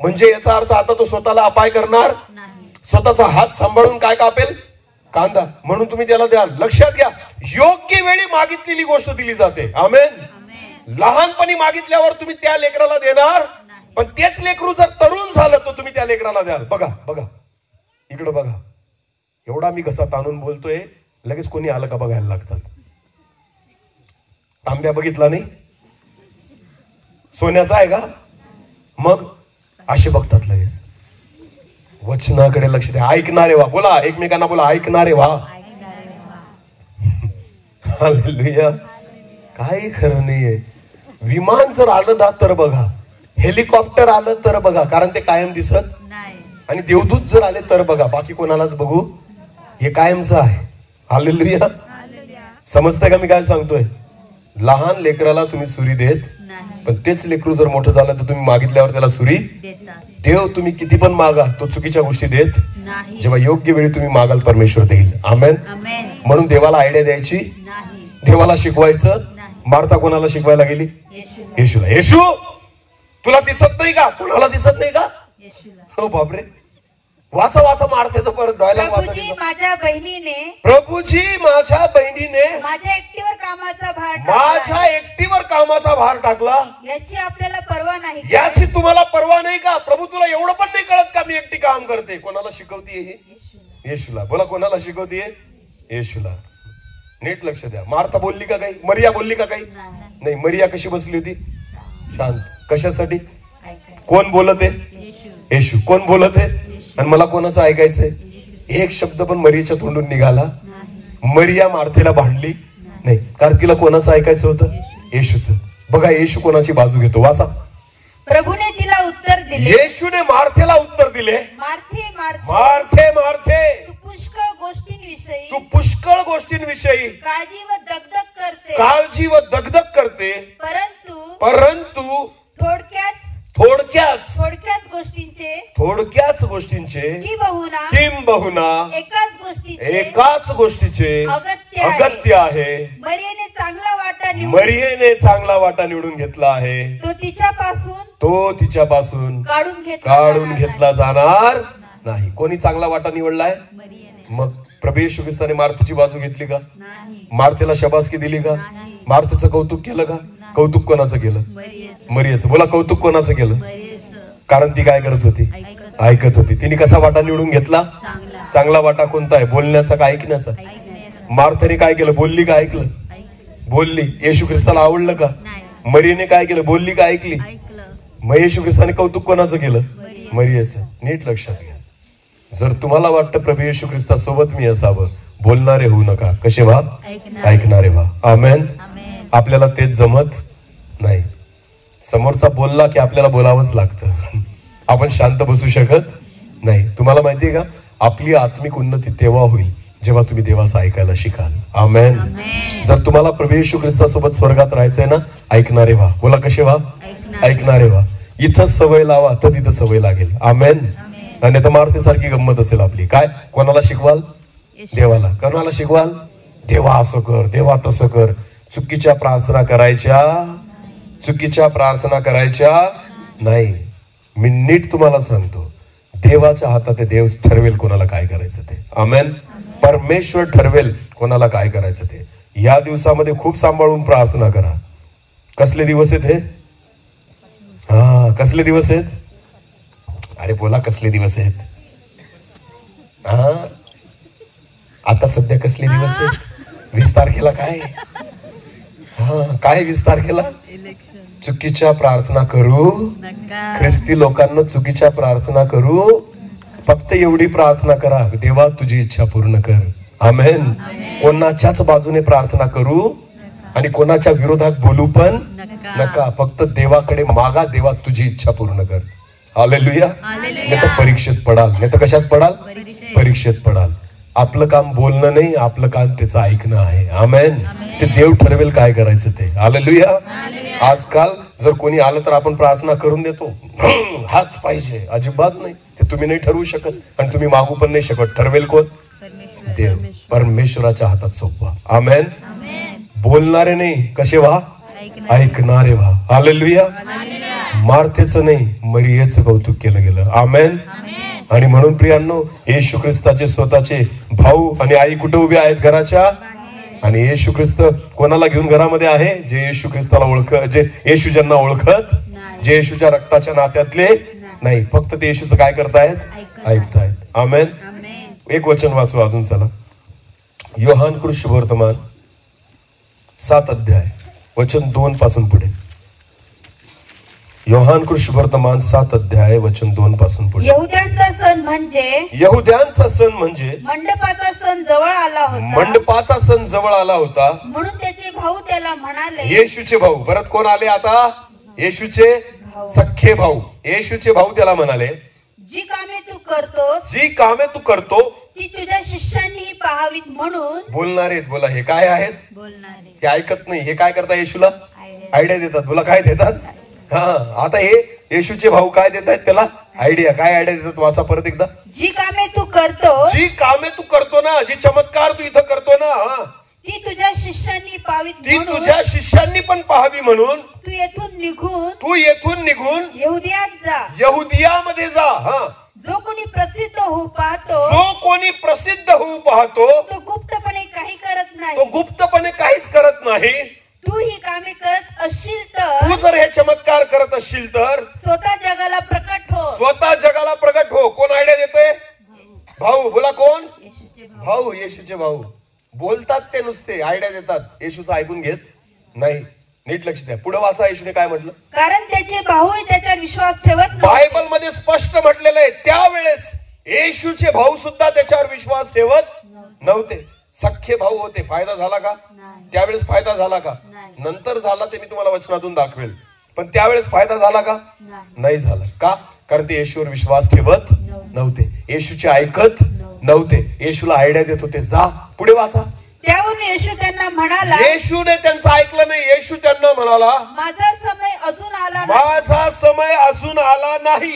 म्हणजे याचा अर्थ आता तो स्वतःला अपाय करणार, स्वतःचा हात सांभाळून काय कापेल, कांदा. म्हणून तुम्ही त्याला द्याल. लक्षात घ्या, योग्य वेळी मागितलेली गोष्ट दिली जाते. आमेन. लहानपणी मागितल्यावर तुम्ही त्या लेकराला देणार, पण तेच लेकरू जर तरुण झालं तर तुम्ही त्या लेकराला द्याल. बघा बघा इकडं बघा, एवढा मी कसा ताणून बोलतोय, लगेच कोणी आलं का बघायला लागतात. तांब्या बघितला नाही, सोन्याचा आहे का, मग असे बघतात लगेच. वचनाकडे लक्ष द्या. ऐकणारे व्हा. बोला एकमेकांना, बोला ऐकणारे व्हा. हालेलुया. काही खरं नाहीये. विमान जर आलं ना तर बघा, हेलिकॉप्टर आलं तर बघा, कारण ते कायम दिसत नाही. आणि देवदूत जर आले तर बघा, बाकी कोणालाच बघू, हे कायमचं आहे. हालेलुया. समजतंय का मी काय सांगतोय? लहान लेकराला तुम्ही सुरी देत, पण तेच लेकरू जर मोठं झालं तर तुम्ही मागितल्यावर त्याला सुरी देव. तुम्ही किती पण मागा, तो चुकीच्या गोष्टी देत नाही. जेव्हा योग्य वेळी तुम्ही मागाल, परमेश्वर देईल. आमेन. म्हणून देवाला आयडिया द्यायची, देवाला शिकवायचं. मार्था कोणाला शिकवायला गेली? येशूला. येशू तुला दिसत नाही का? कोणाला दिसत नाही का? हो बापरे. वाचा वाचा मार्थेचं परत डायलॉग वाचा. प्रभूजी माझ्या बहिणीने माझ्या एकटीवर कामाचा भार टाकला. याची आपल्याला पर्वा नाही. याची तुम्हाला पर्वा नाही का? प्रभू तुला एवढं पण नाही कळत का मी एकटी काम करते? कोणाला शिकवतीये हे? येशूला. बोला कोणाला शिकवतीये? येशूला. नीट लक्ष द्या. मार्था बोलली का काही? मरिया बोलली का काही? नाही. मरिया कशी बसली होती? शांत. कशासाठी? कोण बोलत आहे? येशू. कोण बोलत आहे? आणि मला कोणाचं ऐकायचंय? एक शब्द पण मरियाच्या तोंडून निघाला? मरिया मार्थेला भांडली नाही, कारण तिला कोणाचं ऐकायचं होतं? येशूचं. बघा येशू कोणाची बाजू घेतो. वाचा. प्रभूने तिला उत्तर दिले. येशूने मार्थेला उत्तर दिले. मार्थे मार्थे मार्थे, तू पुष्कळ गोष्टींविषयी काळजी व दगदग करते, काळजी व दगदग करते, परंतु थोडक्याच गोष्टींचे किंबहुना एकाच गोष्टीचे अगत्य आहे. मरियेने चांगला वाटा निवडून घेतला आहे, तो तिच्यापासून काढून घेतला जाणार नाही. कोणी चांगला वाटा निवडलाय? मग प्रभू येशू ख्रिस्ताने मार्थेची बाजू घेतली का? मार्थेला शबासकी दिली का? मार्थेचं कौतुक केलं का? कौतुक कोणाचं केलं? मरियेचं. बोला, कौतुक कोणाचं केलं? कारण ती काय करत होती? ऐकत होती. तिने कसा वाटा निवडून घेतला? चांगला वाटा कोणता आहे? बोलण्याचा का ऐकण्याचा? मार्थेने काय केलं? बोलली का ऐकलं? बोलली. येशू ख्रिस्ताला आवडलं का? मरियेने काय केलं? बोलली का ऐकली? मग येशू ख्रिस्ताने कौतुक कोणाचं केलं? मरियेचं. नीट लक्षात घ्या. जर तुम्हाला वाटतं प्रभू येशू ख्रिस्तासोबत मी असावं, बोलणारे होऊ नका. कसे व्हा? ऐकणारे व्हा. आमेन. आपल्याला तेच जमत नाही. समोरचा बोलला की आपल्याला बोलावंच लागतं. आपण शांत बसू शकत नाही. तुम्हाला माहितीये का, आपली आत्मिक उन्नती तेव्हा होईल जेव्हा तुम्ही देवाचं ऐकायला शिकाल. आमेन. जर तुम्हाला प्रभू येशू ख्रिस्तासोबत स्वर्गात राहायचंय ना, ऐकणारे व्हा. बोला, कसे व्हा? ऐकणारे व्हा. इथं सवय लावा तर तिथं सवय लागेल. आमेन. आणि तर मार्थेसारखी गंमत असेल आपली. काय? कोणाला शिकवाल? देवाला. कोणाला शिकवाल? देवा असं कर, देवा तसं कर. चुकीच्या प्रार्थना करायच्या नाही. मी नीट तुम्हाला सांगतो, देवाच्या हातात आहे. देव ठरवेल कोणाला काय करायचं ते. आमेन. परमेश्वर ठरवेल कोणाला काय करायचं ते. या दिवसामध्ये खूप सांभाळून प्रार्थना करा. कसले दिवस आहेत हे? कसले दिवस आहेत? अरे बोला, कसले दिवस आहेत? आता सध्या कसले दिवस आहेत? 20 तारखेला काय? काय 20 तारखेला? चुकीच्या प्रार्थना करू. ख्रिस्ती लोकांना चुकीच्या प्रार्थना करू. फक्त एवढी प्रार्थना करा, देवा तुझी इच्छा पूर्ण कर. आमेन. कोणाच्याच बाजूने प्रार्थना करू आणि कोणाच्या विरोधात बोलू पण नका. फक्त देवाकडे मागा, देवा तुझी इच्छा पूर्ण कर. हालेलुया. नाही तर परीक्षेत पडाल. नाही तर कशात पडाल? परीक्षेत पडाल. आपलं काम बोलणं नाही, आपलं काम त्याचं ऐकणं आहे. आमेन. ते देव ठरवेल काय करायचं ते. हालेलुया. आजकाल जर कोणी आलं तर आपण प्रार्थना करून देतो, हाच पाहिजे. अजिबात नाही. ते तुम्ही नाही ठरवू शकत आणि तुम्ही मागू पण नाही शकत. ठरवेल कोण? देव. परमेश्वराच्या हातात सोपवा. आमेन. बोलणारे नाही, कसे व्हा? ऐकणारे व्हा. हालेलुया. मार्थेचं नाही, मरियेचं कौतुक केलं गेलं. आमेन. आणि म्हणून प्रियांनो, येशू ख्रिस्ताचे स्वतःचे भाऊ आणि आई कुठे उभे आहेत? घराच्या. आणि येशू ख्रिस्त कोणाला घेऊन घरामध्ये आहे? जे येशू ख्रिस्ताला जे येशू ज्यांना ओळखत, जे येशूच्या रक्ताच्या नात्यातले नाही, फक्त ते येशूचं काय करतायत? ऐकतायत. आमेन. एक वचन वाचू अजून. चला, योहान कृष्ण शुभवर्तमान 7 अध्याय वचन 2 पासून पुढे. योहान कृष्ण वर्तमान 7 अध्याय वचन 2 पासून पुढे. यहुद्यांचा सण म्हणजे मंडपाचा सण जवळ आला होता. मंडपाचा सण जवळ आला होता. म्हणून त्याचे भाऊ त्याला म्हणाले. येशूचे भाऊ. परत कोण आले आता? येशूचे सख्खे भाऊ. येशूचे भाऊ त्याला म्हणाले, जी कामे तू करतो ती तुझ्या शिष्यांनी पाहावीत म्हणून. बोलणारे आहेत. बोला, हे काय आहेत? बोलणारे. हे ऐकत नाही. हे काय करतात? येशूला आयडिया देतात. बोला, काय देतात? आता हे येशूचे भाऊ काय देत आहेत त्याला? आयडिया. काय आयडिया देतात? वाचा परत एकदा. जी कामे तू करतो ना, जी चमत्कार तू इथं करतो ना, ती तुझ्या शिष्यांनी पाहावीत, ती तुझ्या शिष्यांनी पण पाहावी म्हणून तू येथून निघून यहुदियामध्ये जा. जो कोणी प्रसिद्ध होऊ पाहतो तो गुप्तपणे काहीच करत नाही. तू ही कामे करत असशील तर, तू जर हे चमत्कार करत असशील तर स्वतः जगाला प्रकट हो. कोण आयडिया देतोय? भाऊ. बोला, कोण? भाऊ. येशूचे भाऊ बोलतात. ते नुसते आयडिया देतात. येशूचं ऐकून घेत नाही. नीट लक्ष द्या. पुढे वाचा. येशूने काय म्हटलं? कारण त्याचे भाऊ त्याच्यावर विश्वास ठेवत नव्हते. बायबल मध्ये स्पष्ट म्हटलेलं आहे, त्यावेळेस येशूचे भाऊ सुद्धा त्याच्यावर विश्वास ठेवत नव्हते. सख्खे भाऊ होते. फायदा झाला का? त्यावेळेस फायदा झाला का? नंतर झाला, ते मी तुम्हाला वचनातून दाखवेल. पण त्यावेळेस फायदा झाला का? नाही झाला. का? कारण ते येशूवर विश्वास ठेवत नव्हते. येशूचे ऐकत नव्हते. येशूला आयडिया देत होते. जा. पुढे वाचा. त्यावरून येशू त्यांना म्हणाला, येशूने त्यांचं ऐकलं नाही. येशू त्यांना म्हणाला, माझा समय अजून आला नाही. माझा समय अजून आला नाही.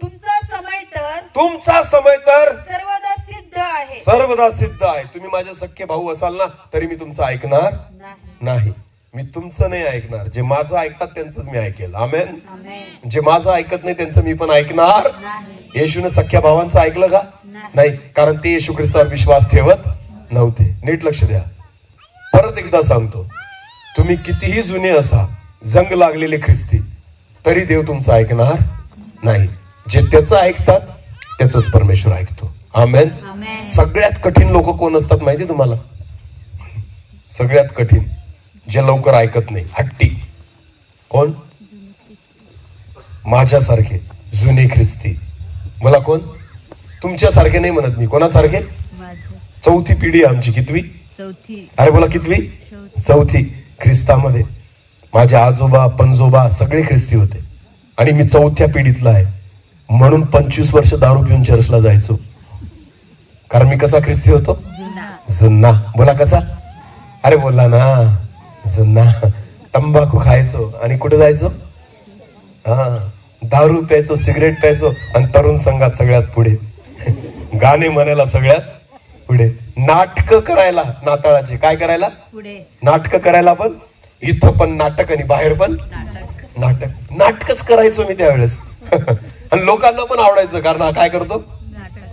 तुमचा समय तर तुमचा समय तर सर्वदा सिद्ध आहे. सर्वदा सिद्ध आहे. तुम्ही माझे सख्खे भाऊ असाल ना, तरी मी तुमचं ऐकणार नाही. मी तुमचं नाही ऐकणार. जे माझं ऐकतात त्यांचंच मी ऐकेल. आमेन. जे माझं ऐकत नाही त्यांचं मी पण ऐकणार. येशूने सख्या भावांचं ऐकलं का? नाही, कारण ते येशू ख्रिस्तावर विश्वास ठेवत नव्हते. नीट लक्ष द्या. परत एकदा सांगतो, तुम्ही कितीही जुने असा, जंग लागलेले ख्रिस्ती, तरी देव तुमचं ऐकणार नाही. जे त्याचं ऐकतात त्याचंच परमेश्वर ऐकतो. आमेन. सगळ्यात कठीण लोक कोण असतात माहिती तुम्हाला? सगळ्यात कठीण जे लवकर ऐकत नाही, हट्टी. कोण? माझ्यासारखे जुने ख्रिस्ती. मला कोण? तुमच्यासारखे नाही म्हणत मी. कोणासारखे? चौथी पिढी आमची. कितवी? चौथी. अरे बोला कितवी? चौथी. ख्रिस्तामध्ये माझे आजोबा पणजोबा सगळे ख्रिस्ती होते आणि मी चौथ्या पिढीतला आहे. म्हणून 25 वर्ष दारू पिऊन चर्चला जायचो. कारण मी कसा ख्रिस्ती होतो? जुना. बोला कसा? अरे बोला ना, जुना. तंबाखू खायचो आणि कुठे जायचो? दारू प्यायचो, सिगरेट प्यायचो आणि तरुण संघात सगळ्यात पुढे. गाणे म्हणायला सगळ्यात पुढे. नाटक करायला नाताळाचे. काय करायला? पुढे. नाटक करायला पण. इथं पण नाटक आणि बाहेर पण नाटक. नाटकच करायचो मी त्यावेळेस. आणि लोकांना पण आवडायचं, कारण हा काय करतो?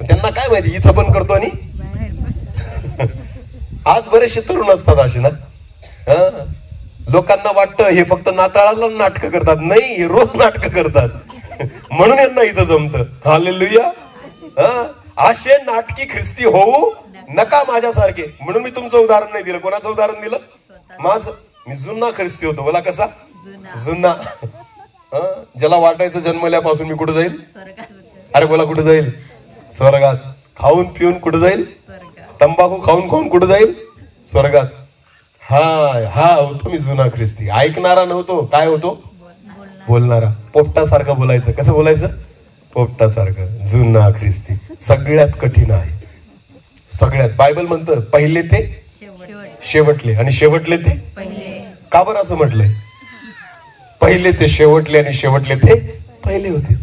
त्यांना काय माहिती, इथं पण करतो आणि आज बरेचसे तरुण असतात असे ना. लोकांना वाटतं हे फक्त नाताळाला नाटक करतात. नाही, हे रोज नाटक करतात. म्हणून यांना इथं जमतं. हालेलुया. असे नाटकी ख्रिस्ती होऊ नका माझ्यासारखे. म्हणून मी तुमचं उदाहरण नाही दिलं. कोणाचं उदाहरण दिलं? माझं. मी जुना ख्रिस्ती होतो. बोला कसा? जुना. ज्याला वाटायचं जन्मल्यापासून मी कुठं जाईल? अरे बोला कुठं जाईल? स्वर्गात. खाऊन पिऊन कुठं जाईल? तंबाखू खाऊन खाऊन कुठं जाईल? स्वर्गात. हा होतो मी जुना ख्रिस्ती. ऐकणारा नव्हतो. काय होतो? बोलणारा. पोपटासारखं बोलायचं. कसं बोलायचं? पोपटासारखं. जुना ख्रिस्ती सगळ्यात कठीण आहे. सगळ्यात. बायबल म्हणतं पहिले ते शेवटले आणि शेवटले ते पहिले. का बरं असं म्हटलंय? पहिले ते शेवटले आणि शेवटले ते पहिले होते.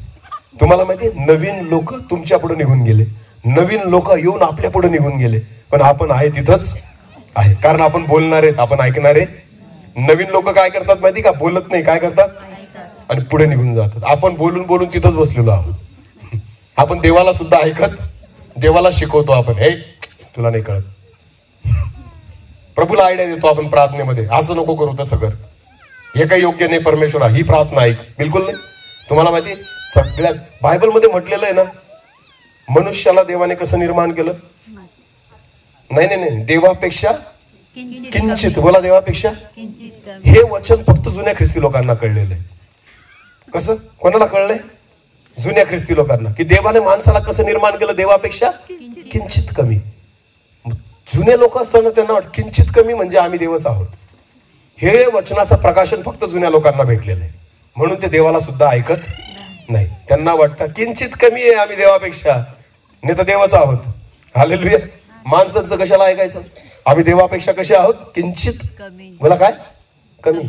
तुम्हाला माहितीये, नवीन लोक तुमच्या पुढे निघून गेले. नवीन लोक येऊन आपल्या पुढे निघून गेले. पण आपण आहे तिथंच आहे, कारण आपण बोलणार आहेत, आपण ऐकणारे. नवीन लोक काय करतात माहिती का? बोलत नाही. काय करतात? आणि पुढे निघून जातात. आपण बोलून बोलून तिथंच बसलेलो आहोत. आपण देवाला सुद्धा ऐकत, देवाला शिकवतो आपण. हे तुला नाही कळत. प्रभूला आयडिया देतो आपण प्रार्थनेमध्ये, असं नको करू, तसं कर. हे काही योग्य नाही परमेश्वरा, ही प्रार्थना ऐक. बिलकुल नाही. तुम्हाला माहिती सगळ्यात बायबलमध्ये म्हटलेलं आहे ना, मनुष्याला देवाने कसं निर्माण केलं? नाही, देवापेक्षा किंचित. बोला, देवापेक्षा. हे वचन फक्त जुन्या ख्रिस्ती लोकांना कळलेलं आहे. कसं? कोणाला कळलंय? जुन्या ख्रिस्ती लोकांना, की देवाने माणसाला कसं निर्माण केलं? देवापेक्षा किंचित कमी. जुने लोक असताना त्यांना वाटत किंचित कमी म्हणजे आम्ही देवच आहोत. हे वचनाचं प्रकाशन फक्त जुन्या लोकांना भेटलेलं आहे. म्हणून ते देवाला सुद्धा ऐकत नाही. त्यांना वाटतं किंचित कमी आहे आम्ही देवापेक्षा, नाही तर देवच आहोत. हालेलुया. माणसांचं कशाला ऐकायचं? आम्ही देवापेक्षा कसे आहोत? किंचित कमी. बोला काय? कमी.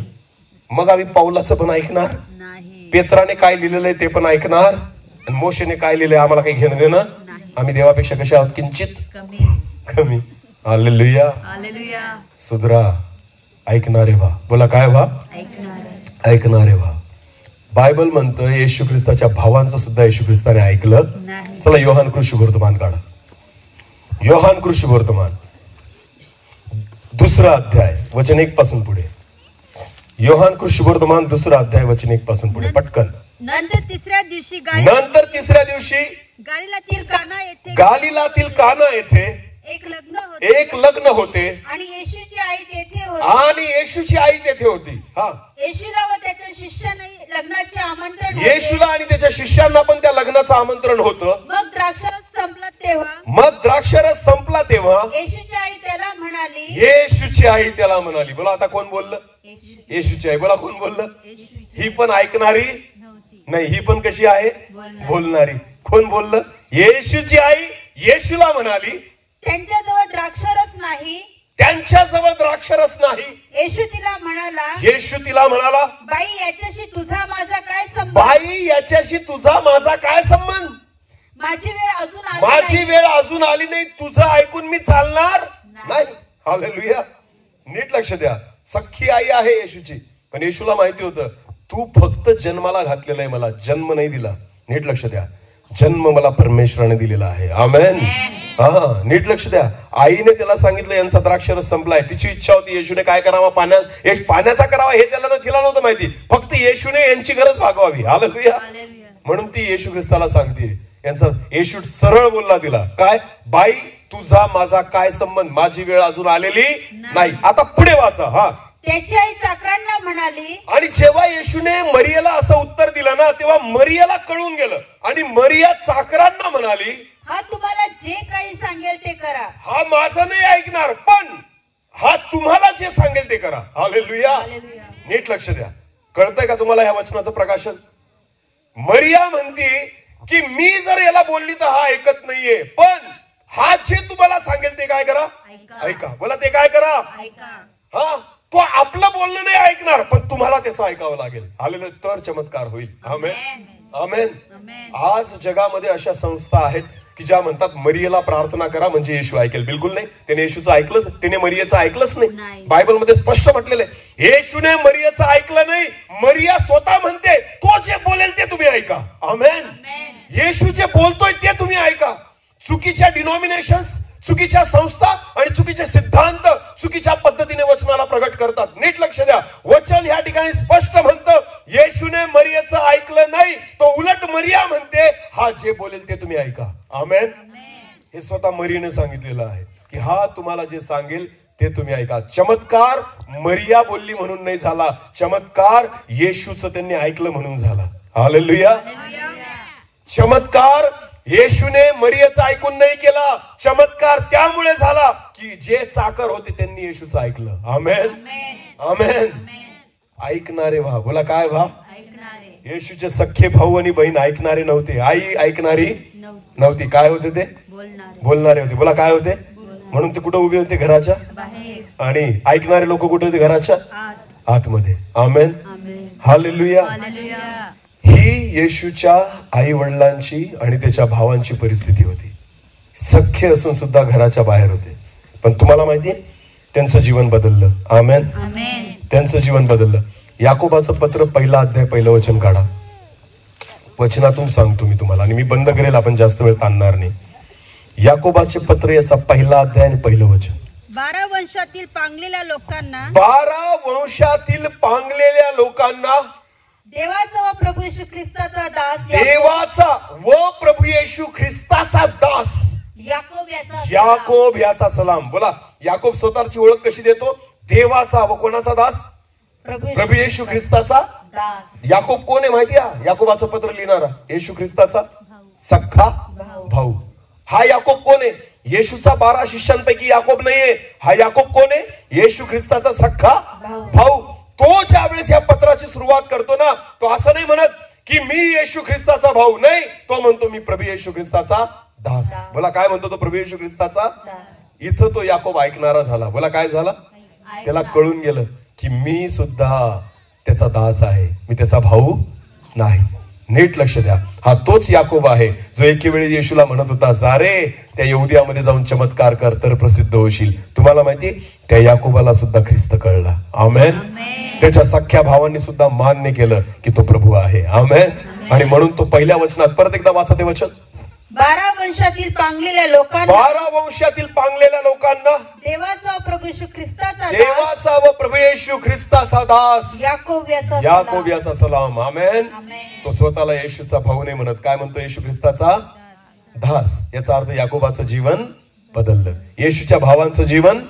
मग आम्ही पाऊलाचं पण ऐकणार, पेत्राने काय लिहिलेलं आहे ते पण ऐकणार, आणि मोशेने काय लिहिलंय आम्हाला काही घेणं देणं. आम्ही देवापेक्षा कसे आहोत? किंचित कमी. हालेलुया. सुधरा. ऐकणारे व्हा. बोला काय व्हा? ऐकणारे व्हा. बायबल म्हणतं येशू ख्रिस्ताच्या भावांचं सुद्धा येशू ख्रिस्ताने ऐकलं. चला योहान कृषी वर्तमान काढा. योहान कृषी वर्तमान 2 अध्याय वचन 1 पासून पुढे. योहान कृषी वर्तमान 2 अध्याय वचन 1 पासून पुढे. पटकन. नंतर तिसऱ्या दिवशी गालिलातील काना येथे एक लग्न होते आणि येशूची आई तेथे होती. येशूला व त्याच्या शिष्यांना लग्नाचे आमंत्रण होते. येशूला आणि त्याच्या शिष्यांना पण त्या लग्नाचं आमंत्रण होतं. मग द्राक्षरस संपला तेव्हा येशूची आई त्याला म्हणाली. बोला आता कोण बोललं? येशूची आई. बोला कोण बोललं? ही पण ऐकणारी नाही, ही पण कशी आहे? बोलणारी. कोण बोललं? येशूची आई येशूला म्हणाली, त्यांच्याजवळ द्राक्षरस नाही. त्यांच्याजवळ द्राक्षरस नाही. येशू तिला म्हणाला, येशू तिला म्हणाला, बाई याच्याशी तुझा माझा काय संबंध? बाई याच्याशी तुझा माझा काय संबंध? माझी वेळ अजून आली माझी नाही. वेळ अजून आली नाही, तुझं ऐकून मी चालणार नाही. हालेलुया. नीट लक्ष द्या. सख्खी आई आहे येशूची, पण येशूला माहिती होतं तू फक्त जन्माला घातलेला आहे, मला जन्म नाही दिला. नीट लक्ष द्या. जन्म मला परमेश्वराने दिलेला आहे. आमेन. हा, नीट लक्ष द्या. आईने त्याला सांगितलं यांचा द्राक्षरस संपलाय. तिची इच्छा होती येशूने काय करावा, पाण्याचा करावा हे त्याला तिला नव्हतं माहिती. फक्त येशूने यांची गरज भागवावी. हालेलुया. म्हणून ती येशू ख्रिस्ताला सांगते. यांचा येशू सरळ बोलला तिला, काय, बाई तुझा माझा काय संबंध, माझी वेळ अजून आलेली नाही. आता पुढे वाचा. हा, त्याची आई चाकरांना म्हणाली. आणि जेव्हा येशूने मरियाला असं उत्तर दिलं ना, तेव्हा मरियाला कळून गेलं आणि मरिया चाकरांना म्हणाली, हा तुम्हाला जे काही सांगेल ते करा. हा माझं नाही ऐकणार, पण हा तुम्हाला जे सांगेल ते करा. हालेलुया. नीट लक्ष द्या. कळतंय का तुम्हाला या वचनाचं प्रकाशन? मरिया म्हणती की मी जर याला बोलली तर हा ऐकत नाहीये, पण हा जे तुम्हाला सांगेल ते काय करा, ऐका. बोला, ते काय करा, हा. तो आपलं बोलणं नाही ऐकणार, पण तुम्हाला त्याचं ऐकावं लागेल. आलेलं तर चमत्कार होईल. आमेन. आमेन. आज जगामध्ये अशा संस्था आहेत की ज्या म्हणतात मरियेला प्रार्थना करा म्हणजे येशू ऐकेल. बिलकुल नाही. त्याने येशूचं ऐकलंच, त्याने मरियेचं ऐकलंच नाही. बायबलमध्ये स्पष्ट म्हटलेलं आहे, येशूने मरियेचं ऐकलं नाही. मरिया स्वतः म्हणते तो जे बोलेल ते तुम्ही ऐका. आमेन. येशू जे बोलतोय ते तुम्ही ऐका. चुकीच्या डिनॉमिनेशन्स, चुकीच्या संस्था आणि चुकीचे सिद्धांत चुकीच्या पद्धतीने वचनाला प्रगट करतात. नीट लक्ष द्या. वचन ह्या ठिकाणी स्पष्ट म्हणतं येशूने मरियेचं ऐकलं नाही, तो उलट मरिया म्हणते हा जे बोलेल ते तुम्ही ऐका. आमेन. हे स्वतः मरियेने सांगितलेलं आहे की हा तुम्हाला जे सांगेल ते तुम्ही ऐका. चमत्कार मरिया बोलली म्हणून नाही झाला, चमत्कार येशूचं त्यांनी ऐकलं म्हणून झाला. हालेलुया. चमत्कार येशूने मरियेचं ऐकून नाही केला, चमत्कार त्यामुळे झाला की जे चाकर होते त्यांनी येशूचं ऐकलं. आमेन. आमेन. ऐकणारे व्हा. बोला, काय व्हा? येशूचे सख्खे भाऊ आणि बहीण ऐकणारे नव्हते. आई ऐकणारी नव्हती. काय होते ते? बोलणारे होते. बोला, काय होते? म्हणून ते कुठं उभे होते? घराच्या. आणि ऐकणारे लोक कुठे होते? घराच्या आतमध्ये. आमेन. हालेलुया. ही येशूच्या आई वडिलांची आणि त्याच्या भावांची परिस्थिती होती. सख्खे असून सुद्धा घराच्या बाहेर होते. पण तुम्हाला माहितीये त्यांचं जीवन बदललं. आमेन. त्यांचं जीवन बदललं. याकोबाचं पत्र 1 अध्याय 1 वचन काढा. वचनातून सांगतो मी तुम्हाला आणि मी बंद करेल, आपण जास्त वेळ ताणणार नाही. याकोबाचे पत्र याचा 1 अध्याय आणि 1 वचन. 12 वंशातील पांगलेल्या लोकांना, 12 वंशातील पांगलेल्या लोकांना देवाचा व प्रभू येशू ख्रिस्ताचा दास, देवाचा व प्रभू येशू ख्रिस्ताचा दास याकोब याचा सलाम. बोला, याकोब स्वतःची ओळख कशी देतो? देवाचा व कोणाचा दास? प्रभू येशू ख्रिस्ताचा दास. याकोब कोण आहे माहिती आहे? याकोबाचं पत्र लिहिणारा येशू ख्रिस्ताचा सख्खा भाऊ. हा याकोब कोण आहे? येशूचा 12 शिष्यांपैकी याकोब नाहीये. हा याकोब कोण आहे? येशू ख्रिस्ताचा सख्खा भाऊ. तो ज्या वेळेस या पत्राची सुरुवात करतो ना, तो असं नाही म्हणत की मी येशू ख्रिस्ताचा भाऊ, नाही, तो म्हणतो मी प्रभू येशू ख्रिस्ताचा दास. बोला, काय म्हणतो तो? प्रभू येशू ख्रिस्ताचा. इथं तो याकोब ऐकणारा झाला. बोला, काय झाला? त्याला कळून गेलं की मी सुद्धा त्याचा दास आहे, मी त्याचा भाऊ नाही. नीट लक्ष द्या. हा तोच याकोब आहे जो एके वेळी येशूला म्हणत होता जा रे त्या यहुदियामध्ये जाऊन चमत्कार कर तर प्रसिद्ध होशील. तुम्हाला माहिती त्या याकोबाला सुद्धा ख्रिस्त कळला. आमेन. त्याच्या सख्ख्या भावांनी सुद्धा मान्य केलं की तो प्रभू आहे. आमेन. आणि म्हणून तो 1 वचनात, परत एकदा वाचा ते वचन. 12 वंशातील पांगलेल्या लोकांना, 12 वंशातील पांगलेल्या लोकांना देवाचा व प्रभू येशू ख्रिस्ताचा, देवाचा व प्रभू येशू ख्रिस्ताचा दास याकोब याचा सलाम. आमेन. तो स्वतःला येशूचा भाऊ नाही म्हणत. काय म्हणतो? येशू ख्रिस्ताचा दास. याचा अर्थ याकोबाचं जीवन बदललं, येशूच्या भावांचं जीवन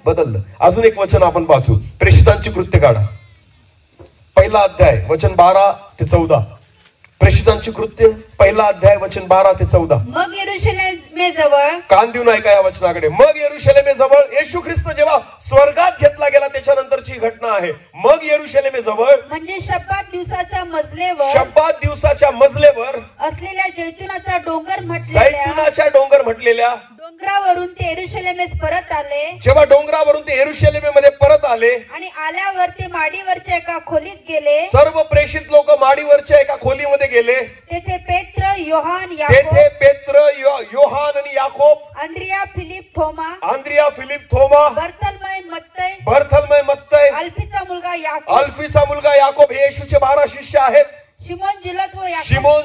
बदललं. अजून एक वचन आपण वाचू. प्रेषितांची कृत्य काढा 1 अध्याय वचन 12 ते 14. प्रेषितांची कृत्य 1 अध्याय वचन 12 ते 14. मग यरुशलेमेजवळ, कान देऊन ऐका या वचनाकडे. मग यरुशलेमेजवळ येशू ख्रिस्त जेव्हा स्वर्गात घेतला गेला त्याच्यानंतरची घटना आहे. मग यरुशलेमेजवळ म्हणजे शब्बात दिवसाच्या मजलेवर, शब्बात दिवसाच्या मजलेवर असलेल्या जैतुनाचा डोंगर जैतुनाच्या डोंगर म्हटलेल्या डोंगरावरून ते यरूशलेमेस परत आले. जेव्हा डोंगरावरून ते यरूशलेमेमध्ये परत आले आणि आल्यावर ते माडीवरच्या एका खोलीत गेले. सर्व प्रेषित लोक माडीवरच्या एका खोलीमध्ये गेले. तेथे पेत्र, योहान, तेथे पेत्र, योहान आणि याकोब, अंद्रिया, फिलिप, थोमा, आंद्रिया, फिलिप, थोमा, बर्थलमय, मत्तय, अल्फीचा मुलगा याकोब, अल्फीचा मुलगा याकोब हे येशूचे 12 शिष्य आहेत. शिमोन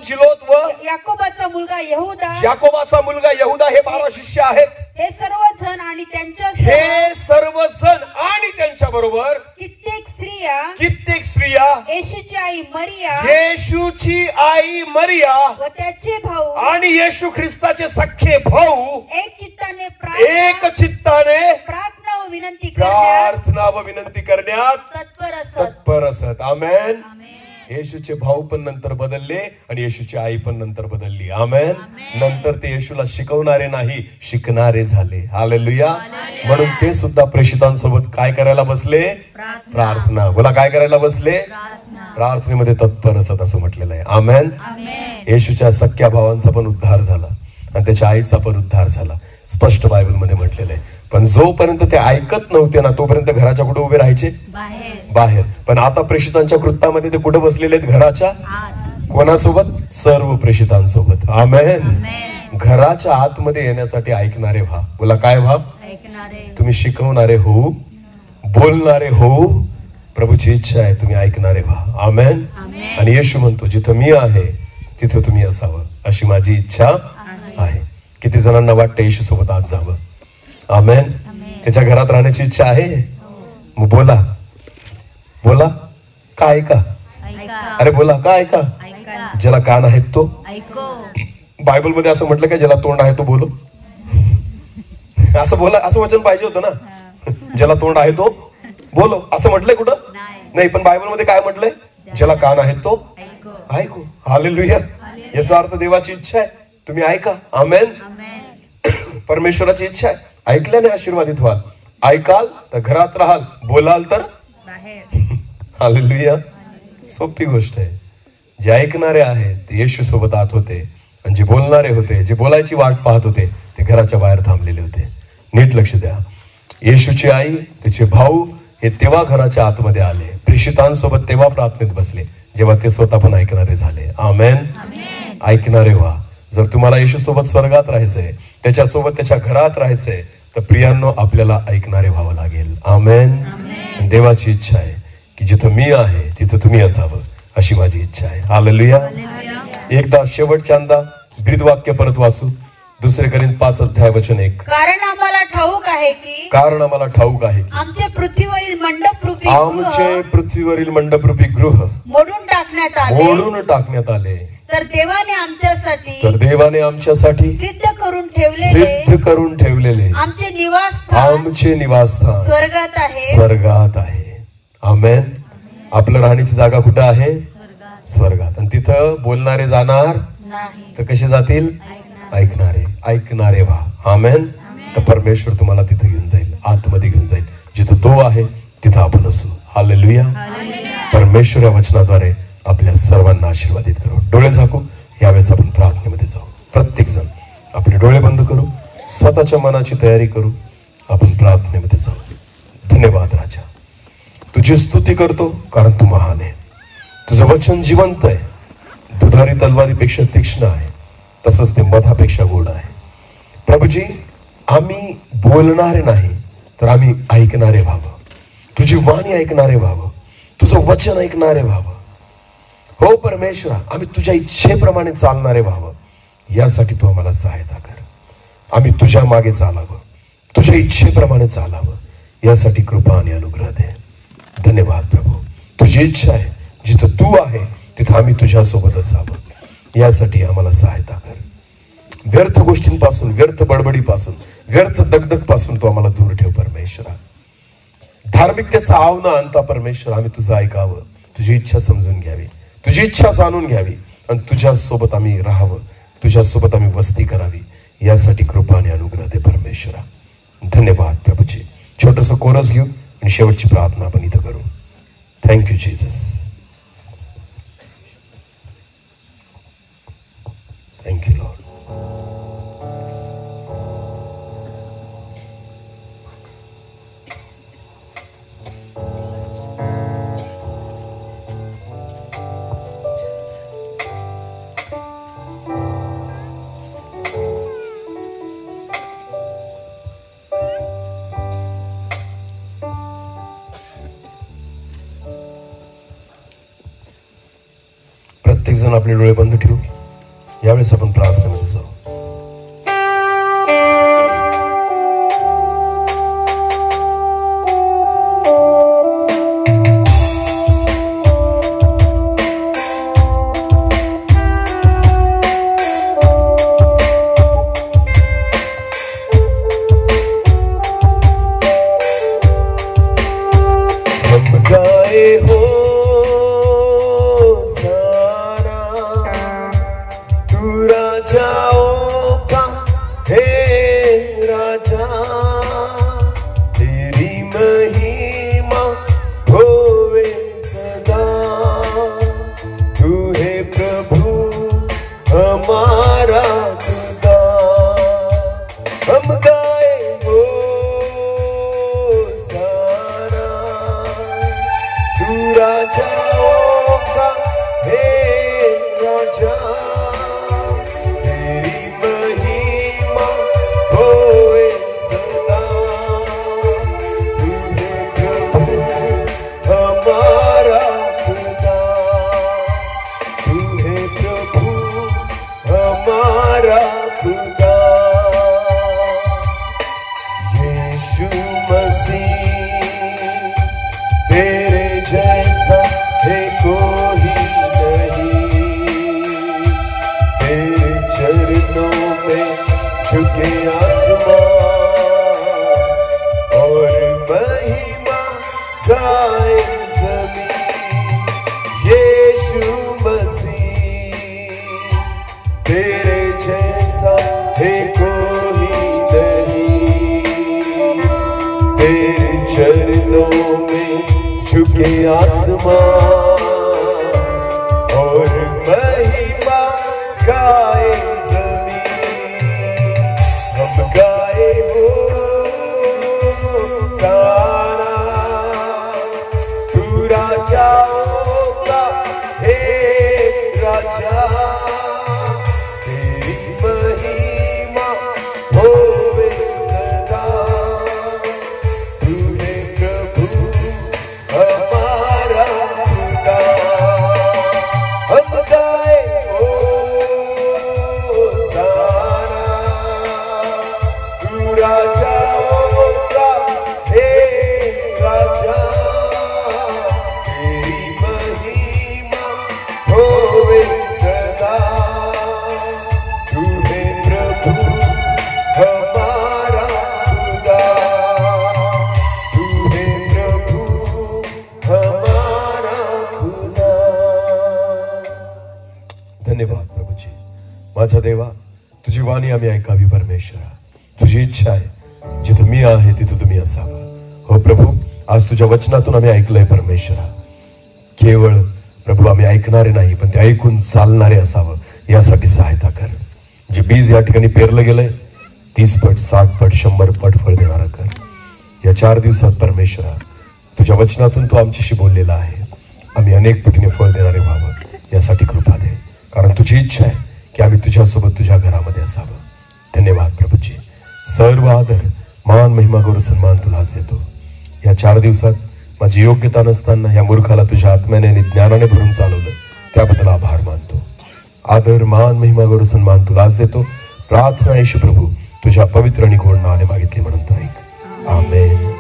जिलोत व याकोबाचा मुलगा यहुदा, याकोबाचा मुलगा यहुदा हे 12 शिष्य आहेत. हे सर्वजण आणि त्यांच्या बरोबर कित्येक स्त्रिया, येशूची आई मरिया व त्याचे भाऊ आणि येशू ख्रिस्ताचे सख्खे भाऊ एक चित्ताने प्रार्थना व विनंती करण्यात तत्पर असत. आमेन. येशूचे भाऊ पण नंतर बदलले आणि येशूची आई पण नंतर बदलली. आमेन. नंतर ते येशूला शिकवणारे नाही, शिकणारे झाले. हालेलुया. म्हणून ते सुद्धा प्रेषितांसोबत काय करायला बसले? प्रार्थना. बोला, काय करायला बसले? प्रार्थनेमध्ये तत्पर असत असं म्हटलेलं आहे. आमेन. येशूच्या सख्या भावांचा पण उद्धार झाला आणि त्याच्या आईचा पण उद्धार झाला, स्पष्ट बायबल मध्ये म्हटलेलं आहे. पण जोपर्यंत ते ऐकत नव्हते ना तोपर्यंत घराच्या कुठे उभे राहायचे? बाहेर. पण आता प्रेषितांच्या कृत्यामध्ये ते कुठे बसलेले आहेत? घराच्या कोणासोबत? सर्व प्रेषितांसोबत. आमेन. घराच्या आतमध्ये येण्यासाठी ऐकणारे व्हा. बोला, काय व्हा? तुम्ही शिकवणारे हो, बोलणारे हो. प्रभूची इच्छा आहे तुम्ही ऐकणारे व्हा. आमेन. आणि येशू म्हणतो जिथं मी आहे तिथं तुम्ही असावं अशी माझी इच्छा आहे. किती जणांना वाटतं येशू सोबत आज जावं? आमेन. त्याच्या घरात राहण्याची इच्छा आहे? मग बोला का ऐका? अरे बोला, का ऐका? ज्याला कान आहेत तो बायबल मध्ये असं म्हटलं का ज्याला तोंड आहे तो बोलो? असं बोला, असं वचन पाहिजे होतं ना. ज्याला तोंड आहे तो बोलो असं म्हटलंय कुठं? नाही. पण बायबल मध्ये काय म्हटलंय? ज्याला कान आहेत तो ऐकू. हालेलुया. याचा अर्थ देवाची इच्छा आहे तुम्ही ऐका. आमेन. परमेश्वराची इच्छा आहे. ऐकल्याने आशीर्वादित व्हाल, ऐकाल तर घरात राहाल, बोलाल तर हालेलुया. सोपी गोष्ट आहे. जे ऐकणारे आहेत ते येशू सोबत आत होते आणि जे बोलणारे होते, जे बोलायची वाट पाहत होते ते घराच्या बाहेर थांबलेले होते. नीट लक्ष द्या. येशूची आई, त्याचे भाऊ हे तेव्हा घराच्या आतमध्ये आले, प्रेषितांसोबत तेव्हा प्रार्थनेत बसले जेव्हा ते स्वतः पण ऐकणारे झाले. आमेन. ऐकणारे व्हा. जर तुम्हाला येशू सोबत स्वर्गात राहायचंय, त्याच्यासोबत त्याच्या घरात राहायचंय तर प्रियांनो आपल्याला ऐकणारे व्हावं लागेल. आमेन. देवाची इच्छा आहे की जिथं मी आहे तिथं तुम्ही असावं अशी माझी इच्छा आहे. हालेलुया. एकदा शेवटच्यांदा ब्रीदवाक्य परत वाचू. 2 कोरिंथ 5 अध्याय वचन 1. कारण आम्हाला ठाऊक आहे की आमचे पृथ्वीवरील मंडपरूपी गृह मोडून टाकण्यात आले. तर देवाने आमच्यासाठी सिद्ध करून ठेवलेले आमचे निवासस्थान स्वर्गात आहे. आमेन. आपलं राहण्याची जागा कुठं आहे? स्वर्गात. आणि तिथं बोलणारे जाणार तर कसे जातील? ऐकणारे व्हा. आमेन. तर परमेश्वर तुम्हाला तिथं घेऊन जाईल, आतमध्ये घेऊन जाईल. जिथं तो आहे तिथं आपण असू. हालेलुया. परमेश्वर या वचनाद्वारे आपल्या सर्वांना आशीर्वादित करू. डोळे झाकू. यावेळेस आपण प्रार्थनेमध्ये जाऊ. प्रत्येक जण आपले डोळे बंद करू, स्वतःच्या मनाची तयारी करू. आपण प्रार्थनेमध्ये जाऊ. धन्यवाद राजा, तुझी स्तुती करतो कारण तू महान आहे. तुझं वचन जिवंत आहे, दुधारी तलवारीपेक्षा तीक्ष्ण आहे, तसंच ते मधापेक्षा गोड आहे. प्रभूजी, आम्ही बोलणारे नाही तर आम्ही ऐकणारे व्हावं. तुझी वाणी ऐकणारे व्हावं, तुझं वचन ऐकणारे व्हावं. हो परमेश्वरा, आम्ही तुझ्या इच्छेप्रमाणे चालणारे व्हावं. यासाठी तू आम्हाला सहायता कर. आम्ही तुझ्या मागे चालावं, तुझ्या इच्छेप्रमाणे चालावं. यासाठी कृपा आणि अनुग्रह दे. धन्यवाद प्रभू. तुझी इच्छा आहे जिथं तू आहे तिथं आम्ही तुझ्या सोबत असावं. यासाठी आम्हाला सहायता कर. व्यर्थ गोष्टींपासून, व्यर्थ बडबडीपासून, व्यर्थ दगदग पासून तू आम्हाला दूर ठेव परमेश्वरा. धार्मिकतेचा आव न आणता परमेश्वर आम्ही तुझं ऐकावं, तुझी इच्छा समजून घ्यावी, तुझी इच्छा जाणून घ्यावी आणि तुझ्या सोबत आम्ही राहावं, तुझ्या सोबत आम्ही वस्ती करावी. यासाठी कृपा आणि अनुग्रह दे परमेश्वरा. धन्यवाद प्रभूजी. छोटस कोरस घेऊ आणि शेवटची प्रार्थना आपण इथं करू. Thank you Jesus. Thank you Lord. प्रत्येक जण आपले डोळे बंद ठेवू. यावेळेस आपण प्रार्थनेमध्ये जाऊ. धन्यवाद प्रभूजी. माझ्या देवा, तुझी वाणी आम्ही ऐकावी परमेश्वरा. तुझी इच्छा आहे जिथं मी आहे तिथं तुम्ही असावं. हो प्रभू, आज तुझ्या वचनातून आम्ही ऐकलंय परमेश्वरा. केवळ प्रभू आम्ही ऐकणारे नाही, पण ते ऐकून चालणारे असावं यासाठी सहायता कर. जे बीज या ठिकाणी पेरलं गेलंय 30 पट 60 पट 100 पट फळ देणारा कर. या 4 दिवसात परमेश्वरा तुझ्या वचनातून तू आमच्याशी बोललेला आहे. आम्ही अनेक पटीने फळ देणारे व्हावं यासाठी कृपा दे, कारण तुझी इच्छा आहे की आम्ही तुझ्यासोबत तुझ्या घरामध्ये असावं. धन्यवाद प्रभूजी. सर्व आदर मान महिमा गौरव सन्मान तुलाच देतो. या 4 दिवसात माझी योग्यता नसताना या मूर्खाला तुझ्या आत्म्याने आणि ज्ञानाने भरून चालवलं त्याबद्दल आभार मानतो. आदर मान महिमा गौरव सन्मान तुलाच देतो. प्रार्थना येशू प्रभू तुझ्या पवित्र आणि गोड नावाने मागितली म्हणून तो ऐक. आमेन.